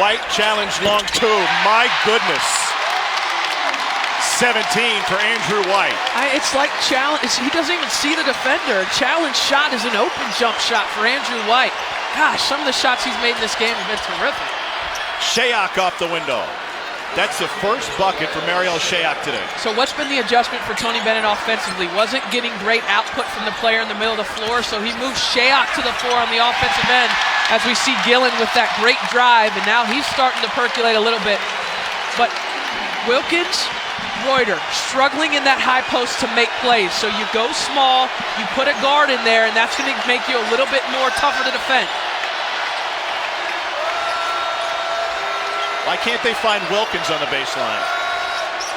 S1: White challenge long two. My goodness. 17 for Andrew White.
S2: It's like challenge. He doesn't even see the defender. Challenge shot is an open jump shot for Andrew White. Gosh, some of the shots he's made in this game have been terrific.
S1: Shayok off the window. That's the first bucket for Mariel Shayok today.
S2: So what's been the adjustment for Tony Bennett offensively? Wasn't getting great output from the player in the middle of the floor, so he moved Shayok to the floor on the offensive end as we see Gillen with that great drive, and now he's starting to percolate a little bit. But Wilkins, Reuter struggling in that high post to make plays. So you go small, you put a guard in there, and that's going to make you a little bit more tougher to defend.
S1: Why can't they find Wilkins on the baseline?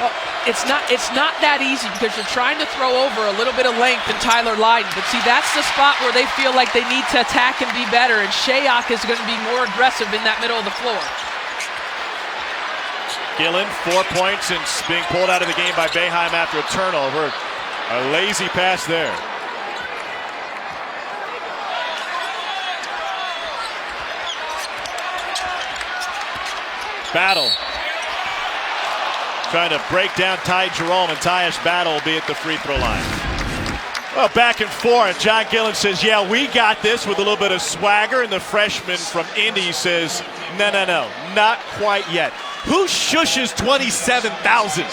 S2: Well, it's not that easy because you're trying to throw over a little bit of length in Tyler Lydon. But see, that's the spot where they feel like they need to attack and be better, and Shayok is going to be more aggressive in that middle of the floor.
S1: Gillen, 4 points and being pulled out of the game by Boeheim after a turnover. A lazy pass there. Battle. Trying to break down Ty Jerome, and Tyus Battle will be at the free throw line. Well, back and forth. John Gillen says, yeah, we got this, with a little bit of swagger, and the freshman from Indy says, no, not quite yet. Who shushes 27,000?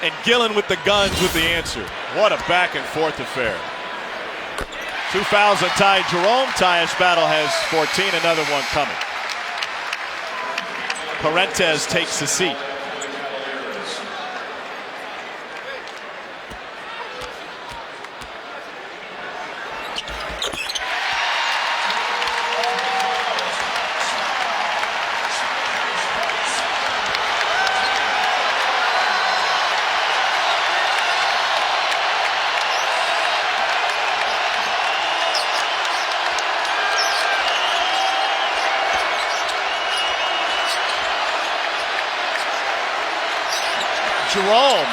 S1: And Gillen with the guns with the answer. What a back and forth affair. 2 fouls on Ty Jerome. Tyus Battle has 14, another one coming. Parentes takes the seat. Jerome.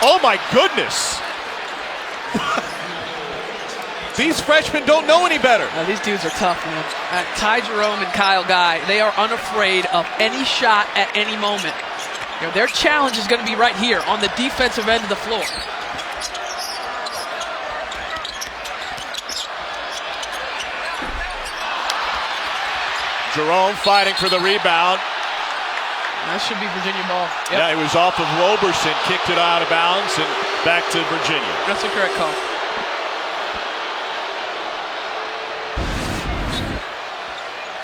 S1: Oh my goodness. These freshmen don't know any better.
S2: These dudes are tough, man. Ty Jerome and Kyle Guy, they are unafraid of any shot at any moment. You know, their challenge is going to be right here on the defensive end of the floor.
S1: Jerome fighting for the rebound.
S2: That should be Virginia ball. Yep.
S1: Yeah, it was off of Roberson, kicked it out of bounds, and back to Virginia.
S2: That's the correct call.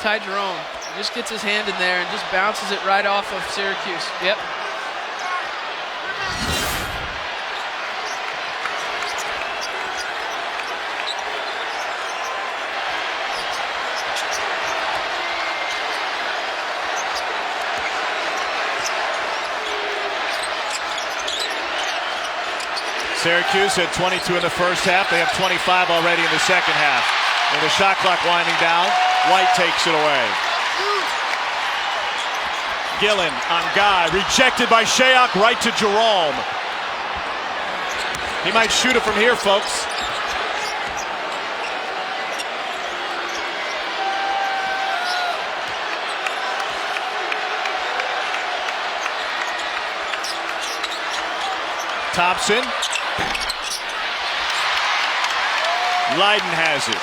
S2: Ty Jerome just gets his hand in there and just bounces it right off of Syracuse. Yep.
S1: Syracuse had 22 in the first half. They have 25 already in the second half. And the shot clock winding down. White takes it away. Gillen on Guy. Rejected by Shayok, right to Jerome. He might shoot it from here, folks. Thompson. Lydon has it.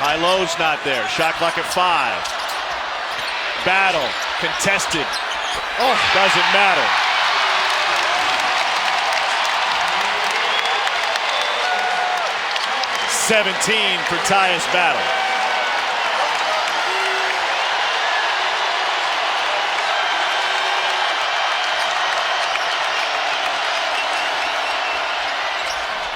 S1: High-low's not there. Shot clock at 5. Battle, contested. Oh, doesn't matter. $17 for Tyus Battle.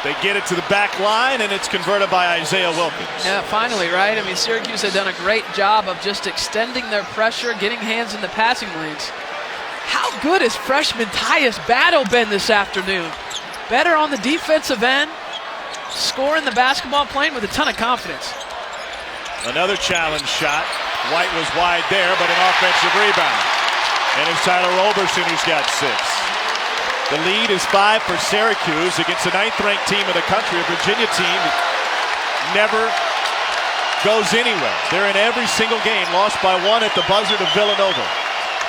S1: They get it to the back line, and it's converted by Isaiah Wilkins.
S2: Yeah, finally, right? I mean, Syracuse had done a great job of just extending their pressure, getting hands in the passing lanes. How good has freshman Tyus Battle been this afternoon? better on the defensive end, scoring the basketball, playing with a ton of confidence.
S1: Another challenge shot. White was wide there, but an offensive rebound. And it's Tyler Roberson who's got 6. The lead is 5 for Syracuse against the 9th-ranked team in the country, a Virginia team that never goes anywhere. They're in every single game. Lost by 1 at the buzzer to Villanova.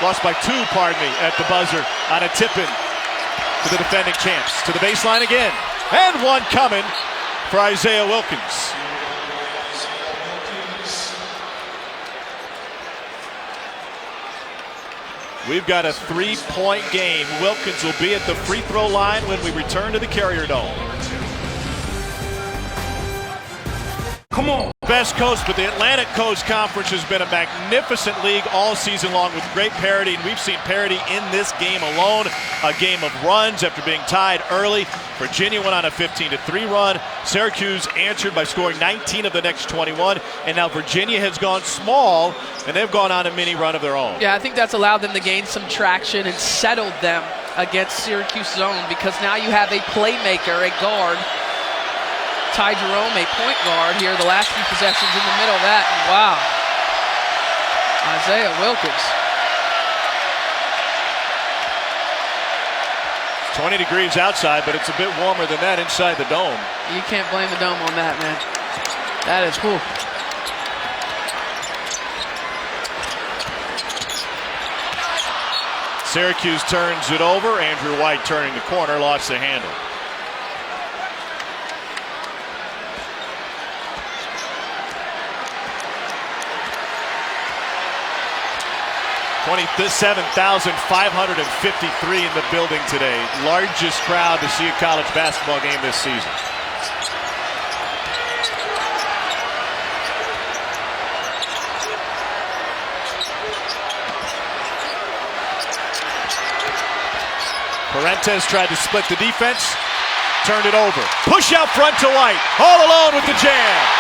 S1: Lost by 2, at the buzzer on a tip-in to the defending champs. To the baseline again. And one coming for Isaiah Wilkins. We've got a 3-point game. Wilkins will be at the free throw line when we return to the Carrier Dome.
S7: Come on.
S1: Best Coast, but the Atlantic Coast Conference has been a magnificent league all season long with great parity, and we've seen parity in this game alone. A game of runs after being tied early. Virginia went on a 15-3 run. Syracuse answered by scoring 19 of the next 21, and now Virginia has gone small, and they've gone on a mini run of their own.
S2: Yeah, I think that's allowed them to gain some traction and settled them against Syracuse zone, because now you have a playmaker, a guard, Ty Jerome, a point guard here the last few possessions in the middle of that. And wow. Isaiah Wilkins.
S1: 20 degrees outside, but it's a bit warmer than that inside the dome.
S2: You can't blame the dome on that, man. That is cool.
S1: Syracuse turns it over. Andrew White turning the corner, lost the handle. 27,553 in the building today. Largest crowd to see a college basketball game this season. Parentes tried to split the defense, turned it over. Push out front to White, all alone with the jam.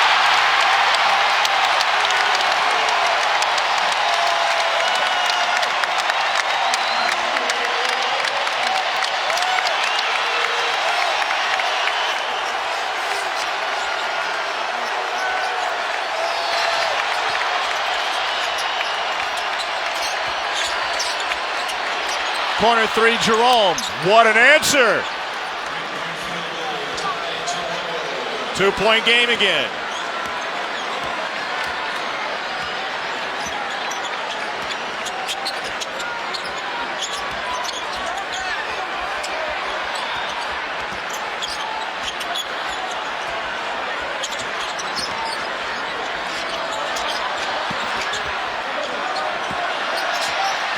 S1: Corner 3, Jerome. What an answer. 2-point game again.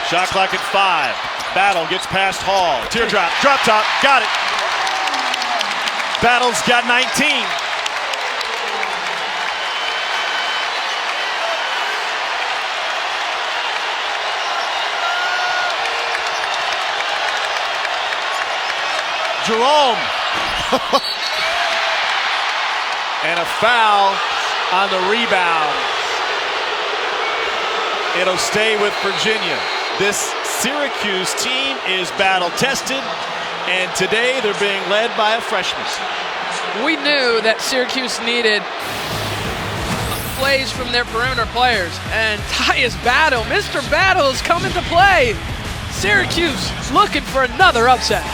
S1: Shot clock at 5. Battle gets past Hall. Teardrop, drop top, got it. Battle's got 19. Jerome. And a foul on the rebound. It'll stay with Virginia. This Syracuse team is battle-tested, and today they're being led by a freshman.
S2: We knew that Syracuse needed plays from their perimeter players, and Tyus Battle, Mr. Battle, is coming to play. Syracuse looking for another upset.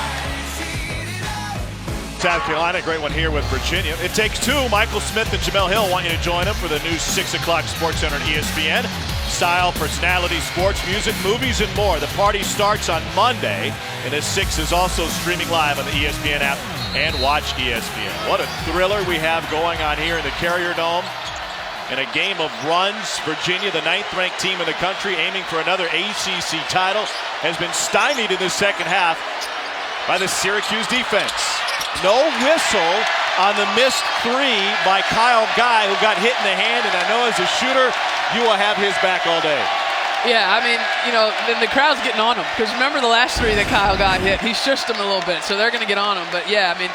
S1: South Carolina, great one here with Virginia. It takes 2. Michael Smith and Jamel Hill want you to join them for the new 6 o'clock Sports Center at ESPN. Style, personality, sports, music, movies, and more. The party starts on Monday, and the 6 is also streaming live on the ESPN app and Watch ESPN. What a thriller we have going on here in the Carrier Dome. In a game of runs, Virginia, the 9th-ranked team in the country, aiming for another ACC title, has been stymied in the second half by the Syracuse defense. No whistle on the missed 3 by Kyle Guy, who got hit in the hand, and I know as a shooter, you will have his back all day.
S2: Yeah, I mean, you know, the crowd's getting on him, because remember the last 3 that Kyle got hit, he shushed him a little bit, so they're going to get on him. But yeah, I mean,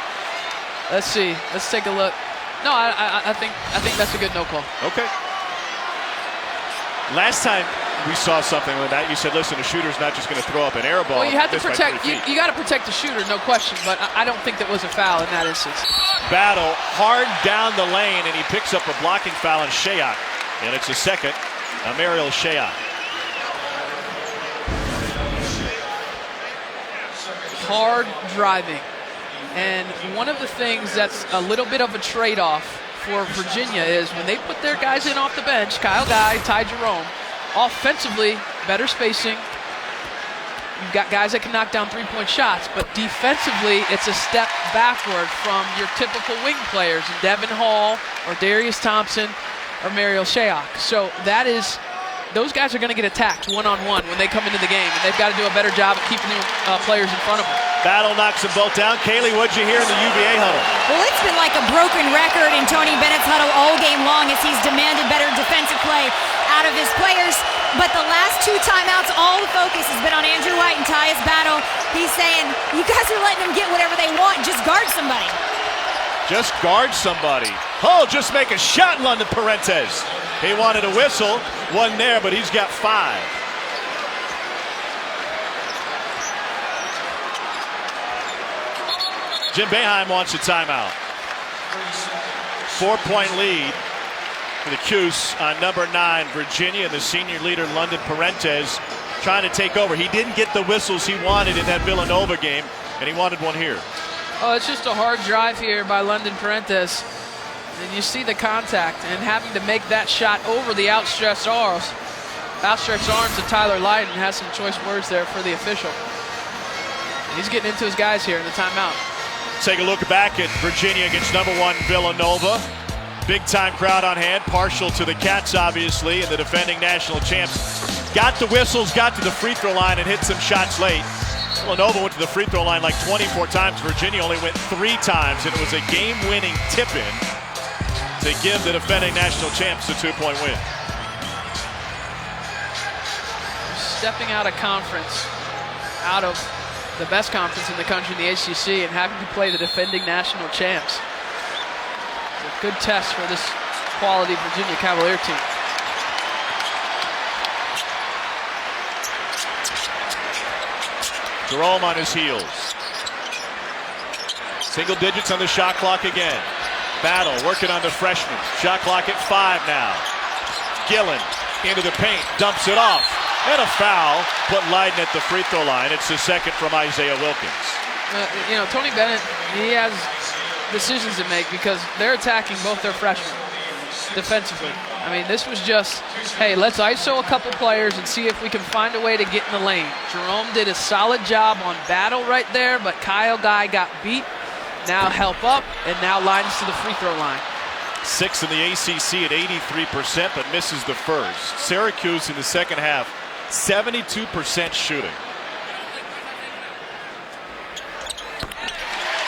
S2: let's see, let's take a look. No, I think that's a good no call.
S1: Okay. Last time we saw something like that, you said, listen, a shooter's not just going to throw up an air ball.
S2: Well, you have to
S1: by
S2: protect.
S1: 3 feet.
S2: You got to protect the shooter, no question. But I don't think that was a foul in that instance.
S1: Battle hard down the lane, and he picks up a blocking foul on Shayok. And it's a second, Mariel Shayok.
S2: Hard driving. And one of the things that's a little bit of a trade-off for Virginia is when they put their guys in off the bench, Kyle Guy, Ty Jerome, offensively, better spacing. You've got guys that can knock down three-point shots, but defensively, it's a step backward from your typical wing players, Devin Hall or Darius Thompson or Mariel Shayok. So that is, those guys are going to get attacked one-on-one when they come into the game, and they've got to do a better job of keeping the players in front of them.
S1: Battle knocks them both down. Kaylee, what'd you hear in the UVA huddle?
S3: Well, it's been like a broken record in Tony Bennett's huddle all game long as he's demanded better defensive play out of his players. But the last 2 timeouts, all the focus has been on Andrew White and Tyus Battle. He's saying, you guys are letting them get whatever they want. Just guard somebody.
S1: Just guard somebody. Oh, just make a shot, London Parentes. He wanted a whistle. Wasn't there, but he's got 5. Jim Boeheim wants a timeout. 4-point lead for the Cuse on number 9, Virginia, and the senior leader, London Parentes, trying to take over. He didn't get the whistles he wanted in that Villanova game, and he wanted one here.
S2: Oh, it's just a hard drive here by London Parentes. And you see the contact and having to make that shot over the outstretched arms. Outstretched arms of Tyler Lydon has some choice words there for the official. And he's getting into his guys here in the timeout.
S1: Take a look back at Virginia against number 1 Villanova. Big time crowd on hand, partial to the Cats obviously, and the defending national champs. Got the whistles, got to the free throw line, and hit some shots late. Villanova went to the free throw line like 24 times. Virginia only went 3 times, and it was a game-winning tip-in to give the defending national champs a 2-point win.
S2: Stepping out of conference, out of the best conference in the country, the ACC, and having to play the defending national champs. It's a good test for this quality Virginia Cavalier team.
S1: Jerome on his heels. Single digits on the shot clock again. Battle working on the freshman. Shot clock at 5 now. Gillen into the paint, dumps it off. And a foul, put Lydon at the free throw line. It's the second from Isaiah Wilkins.
S2: You know, Tony Bennett, he has decisions to make because they're attacking both their freshmen defensively. I mean, this was just, hey, let's ISO a couple players and see if we can find a way to get in the lane. Jerome did a solid job on Battle right there, but Kyle Guy got beat. Now help up, and now Lydon's to the free throw line.
S1: 6 in the ACC at 83%, but misses the first. Syracuse in the second half, 72% shooting.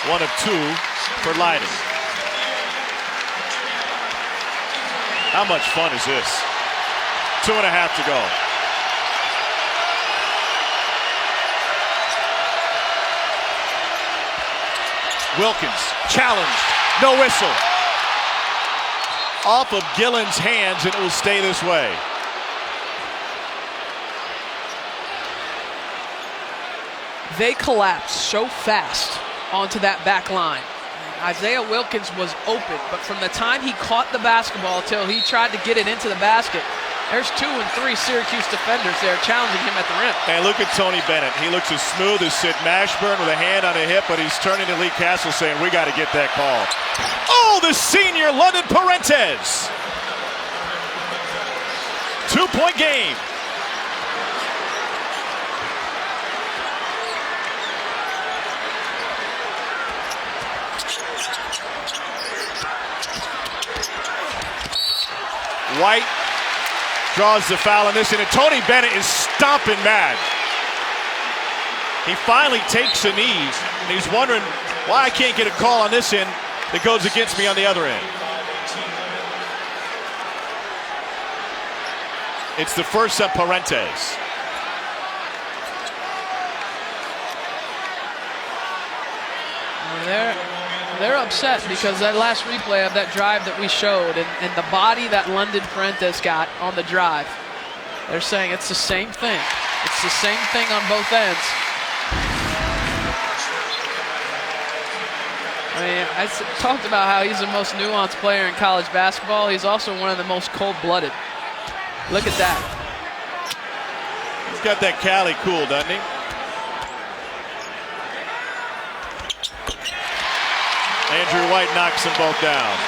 S1: 1 of 2 for Lydon. How much fun is this? 2.5 to go. Wilkins challenged, no whistle. Off of Gillen's hands, and it will stay this way.
S2: They collapsed so fast onto that back line. Isaiah Wilkins was open, but from the time he caught the basketball till he tried to get it into the basket, there's 2 and 3 Syracuse defenders there challenging him at the rim.
S1: And look at Tony Bennett. He looks as smooth as Sid Mashburn with a hand on a hip, but he's turning to Lee Castle saying, we got to get that call. Oh, the senior London Parentes. 2-point game. White draws the foul on this, and Tony Bennett is stomping mad. He finally takes a knee, and he's wondering why I can't get a call on this end that goes against me on the other end. It's the first of Parentes.
S2: They're upset because that last replay of that drive that we showed and the body that London Parentes got on the drive, They're saying it's the same thing. It's the same thing on both ends. I mean, I talked about how he's the most nuanced player in college basketball. He's also one of the most cold-blooded. Look at that.
S1: He's got that Cali cool, doesn't he? Andrew White knocks them both down.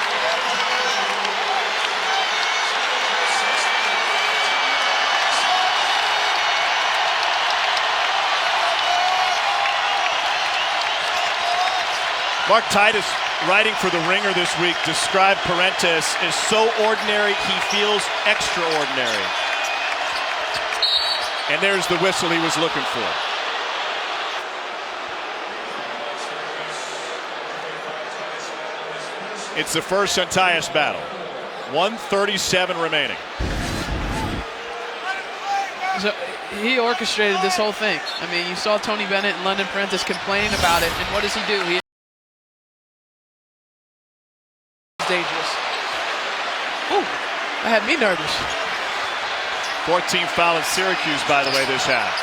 S1: Mark Titus, writing for The Ringer this week, described Parentes as so ordinary he feels extraordinary. And there's the whistle he was looking for. It's the first Tyus battle. 1:37 remaining.
S2: So he orchestrated this whole thing. I mean, you saw Tony Bennett and London Parentes complaining about it, and what does he do? He dangerous. Ooh, that had me nervous.
S1: 14th foul in Syracuse, by the way, this half.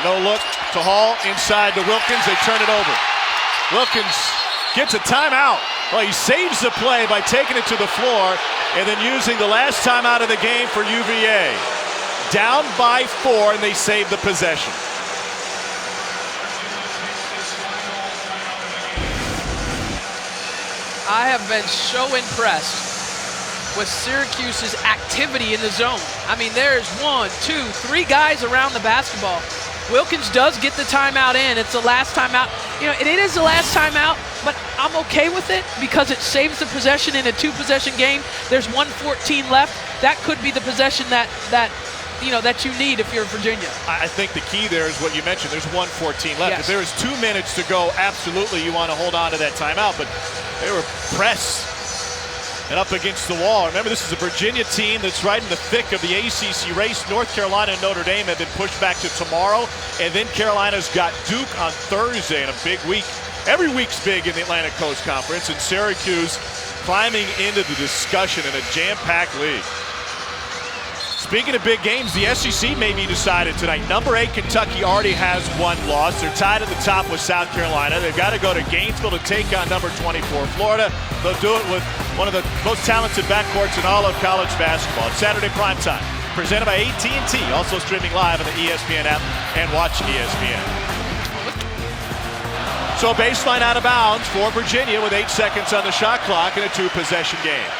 S1: No look to Hall, inside to Wilkins. They turn it over. Wilkins gets a timeout. Well, he saves the play by taking it to the floor and then using the last timeout of the game for UVA. Down by 4, and they save the possession.
S2: I have been so impressed with Syracuse's activity in the zone. I mean, there's 1, 2, 3 guys around the basketball. Wilkins does get the timeout in. It's the last timeout. You know, it is the last timeout, but I'm okay with it because it saves the possession in a 2-possession game. There's 1:14 left. That could be the possession that you need if you're Virginia.
S1: I think the key there is what you mentioned. There's 1:14 left.
S2: Yes.
S1: If there is 2 minutes to go, absolutely you want to hold on to that timeout, but they were pressed and up against the wall. Remember, this is a Virginia team that's right in the thick of the ACC race. North Carolina and Notre Dame have been pushed back to tomorrow, and then Carolina's got Duke on Thursday in a big week. Every week's big in the Atlantic Coast Conference, and Syracuse climbing into the discussion in a jam-packed league. Speaking of big games, the SEC may be decided tonight. Number 8 Kentucky already has 1 loss. They're tied at the top with South Carolina. They've got to go to Gainesville to take on number 24 Florida. They'll do it with one of the most talented backcourts in all of college basketball. It's Saturday primetime, presented by AT&T, also streaming live on the ESPN app and watch ESPN. So a baseline out of bounds for Virginia with 8 seconds on the shot clock in a 2-possession game.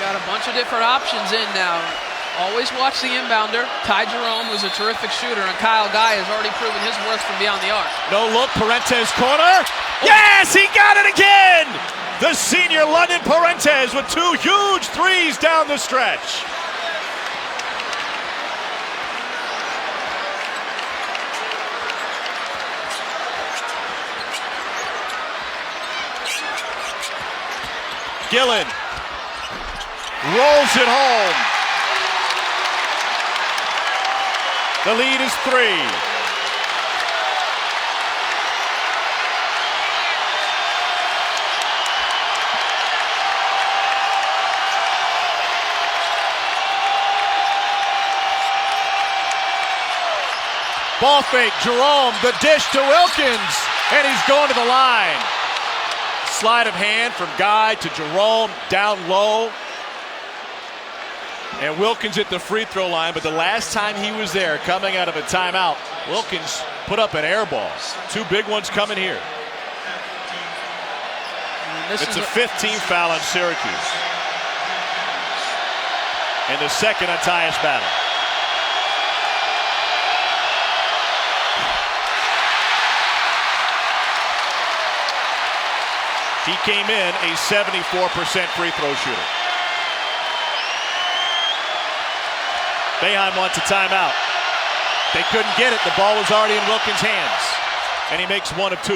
S2: Got a bunch of different options in now. Always watch the inbounder. Ty Jerome was a terrific shooter, and Kyle Guy has already proven his worth from beyond the arc.
S1: No look, Parentes corner. Yes, he got it again! The senior London Parentes with 2 huge threes down the stretch. Gillen rolls it home. The lead is 3. Ball fake, Jerome, the dish to Wilkins, and he's going to the line. Sleight of hand from Guy to Jerome, down low. And Wilkins at the free throw line, but the last time he was there, coming out of a timeout, Wilkins put up an air ball. 2 big ones coming here. It's a 15th foul on Syracuse. And the second on Tyus Battle. He came in a 74% free throw shooter. Boeheim wants a timeout. They couldn't get it. The ball was already in Wilkins' hands. And he makes 1 of 2.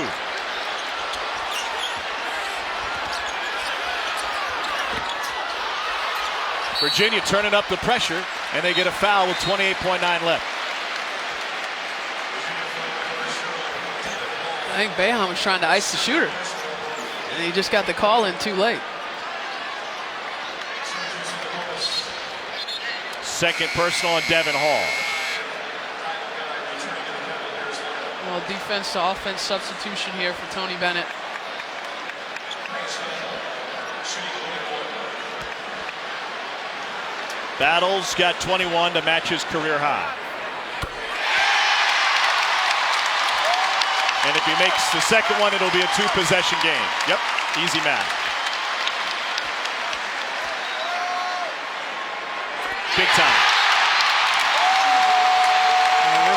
S1: Virginia turning up the pressure, and they get a foul with 28.9 left.
S2: I think Boeheim was trying to ice the shooter, and he just got the call in too late.
S1: Second personal on Devin Hall.
S2: Well, defense to offense substitution here for Tony Bennett.
S1: Battles got 21 to match his career high. And if he makes the second one, it'll be a 2-possession game. Yep, easy math. Big time.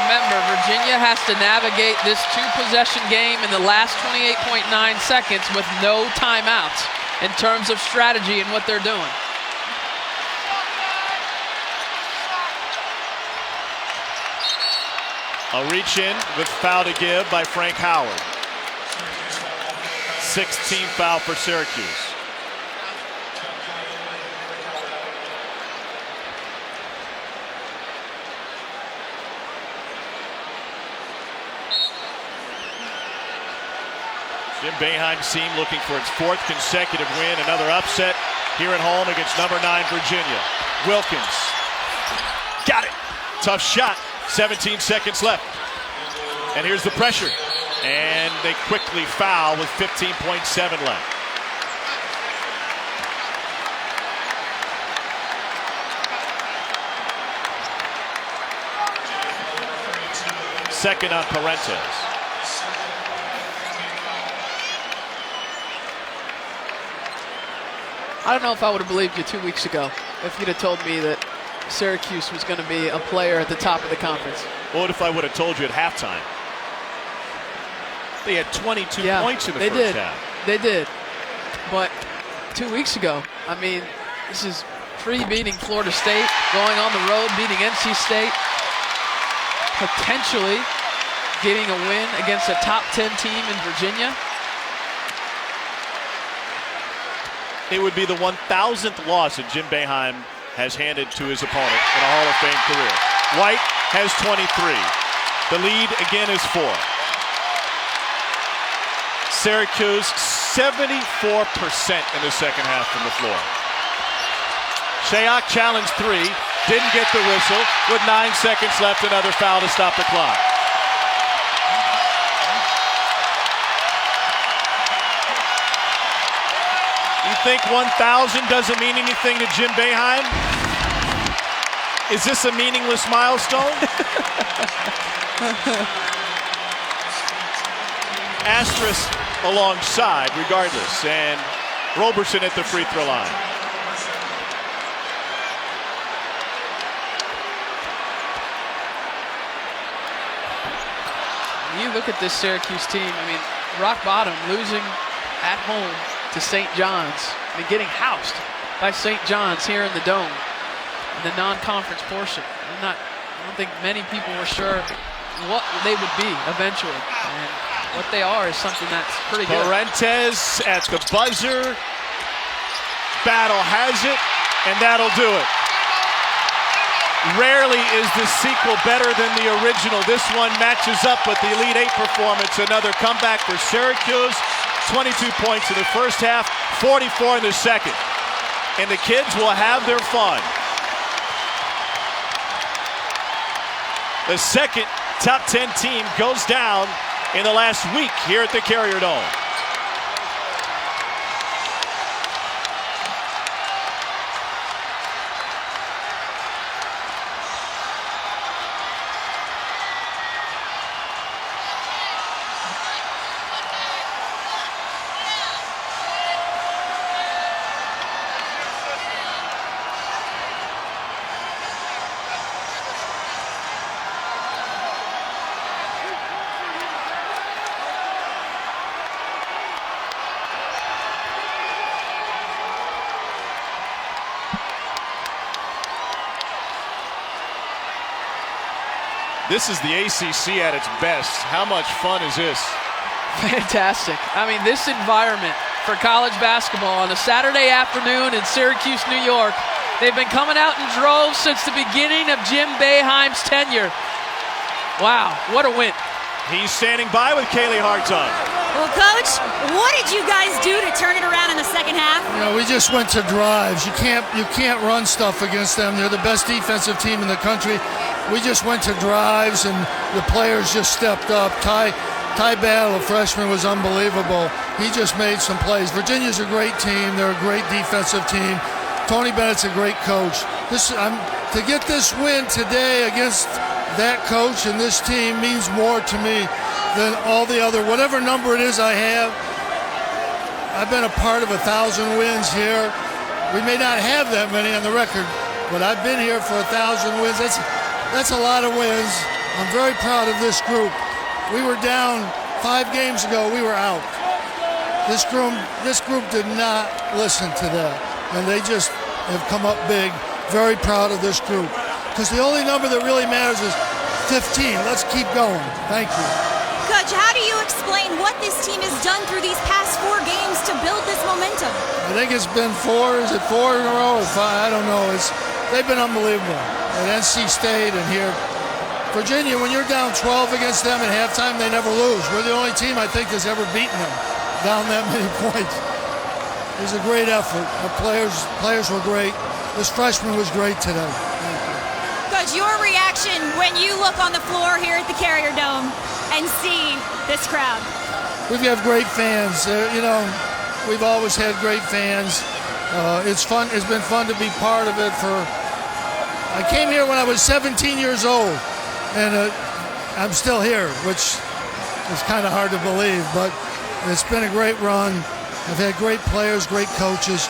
S2: Remember, Virginia has to navigate this 2-possession game in the last 28.9 seconds with no timeouts in terms of strategy and what they're doing.
S1: A reach in with foul to give by Frank Howard. 16th foul for Syracuse. Jim Boeheim's team looking for its 4th consecutive win. Another upset here at home against number 9 Virginia. Wilkins. Got it. Tough shot. 17 seconds left. And here's the pressure. And they quickly foul with 15.7 left. Second on Parentes.
S2: I don't know if I would have believed you 2 weeks ago if you'd have told me that Syracuse was going to be a player at the top of the conference.
S1: What if I would have told you at halftime? They had 22 points in the first half.
S2: They did. But 2 weeks ago, I mean, this is pre-beating Florida State, going on the road, beating NC State, potentially getting a win against a top 10 team in Virginia.
S1: It would be the 1,000th loss that Jim Boeheim has handed to his opponent in a Hall of Fame career. White has 23. The lead again is 4. Syracuse 74% in the second half from the floor. Shayak challenged 3, didn't get the whistle. With 9 seconds left, another foul to stop the clock. You think 1,000 doesn't mean anything to Jim Boeheim? Is this a meaningless milestone? Asterisk alongside, regardless. And Roberson at the free throw line.
S2: You look at this Syracuse team, I mean, rock bottom, losing at home to St. John's. I mean, getting housed by St. John's here in the Dome, in the non-conference portion. I don't think many people were sure what they would be eventually. And what they are is something that's pretty good.
S1: Parentes at the buzzer. Battle has it, and that'll do it. Rarely is the sequel better than the original. This one matches up with the Elite Eight performance. Another comeback for Syracuse. 22 points in the first half, 44 in the second. And the kids will have their fun. The second top 10 team goes down in the last week here at the Carrier Dome. This is the ACC at its best. How much fun is this?
S2: Fantastic. I mean, this environment for college basketball on a Saturday afternoon in Syracuse, New York. They've been coming out in droves since the beginning of Jim Boeheim's tenure. Wow, what a win.
S1: He's standing by with Kaylee Hartung.
S3: Well, Coach, what did you guys do to turn it around in the second half?
S8: You know, we just went to drives. You can't run stuff against them. They're the best defensive team in the country. We just went to drives, and the players just stepped up. Ty Battle, a freshman, was unbelievable. He just made some plays. Virginia's a great team. They're a great defensive team. Tony Bennett's a great coach. To get this win today against that coach and this team means more to me than all the other, whatever number it is I have. I've been a part of 1,000 wins here. We may not have that many on the record, but I've been here for 1,000 wins. That's a lot of wins. I'm very proud of this group. We were down 5 games ago. We were out. This group did not listen to that, and they just have come up big. Very proud of this group, because the only number that really matters is 15. Let's keep going. Thank you.
S3: Coach, how do you explain what this team has done through these past 4 games to build this momentum?
S8: I think it's been 4. Is it 4 in a row or 5? I don't know. They've been unbelievable at NC State and here. Virginia, when you're down 12 against them at halftime, they never lose. We're the only team I think that's ever beaten them down that many points. It was a great effort. The players were great. This freshman was great today.
S3: Coach, your reaction when you look on the floor here at the Carrier Dome and see this crowd?
S8: We have great fans. You know, we've always had great fans. It's fun. It's been fun to be part of it. I came here when I was 17 years old, and I'm still here, which is kind of hard to believe. But it's been a great run. I've had great players, great coaches.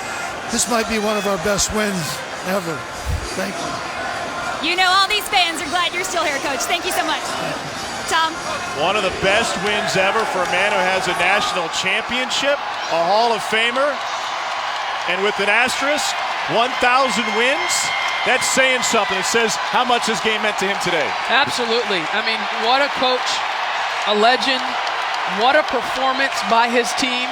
S8: This might be one of our best wins ever. Thank you.
S3: You know, all these fans are glad you're still here, Coach. Thank you so much. Tom?
S1: One of the best wins ever for a man who has a national championship, a Hall of Famer, and with an asterisk, 1,000 wins. That's saying something. It says how much this game meant to him today.
S2: Absolutely. I mean, what a coach, a legend, what a performance by his team.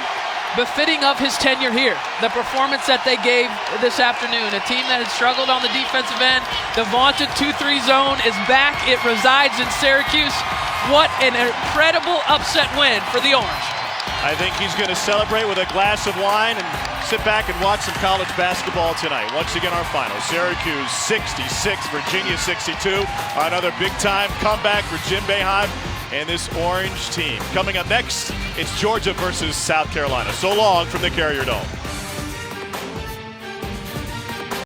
S2: Befitting of his tenure here. The performance that they gave this afternoon. A team that had struggled on the defensive end. The vaunted 2-3 zone is back. It resides in Syracuse. What an incredible upset win for the Orange.
S1: I think he's going to celebrate with a glass of wine and sit back and watch some college basketball tonight. Once again, our final. Syracuse 66, Virginia 62. Another big-time comeback for Jim Boeheim and this Orange team. Coming up next, it's Georgia versus South Carolina. So long from the Carrier Dome.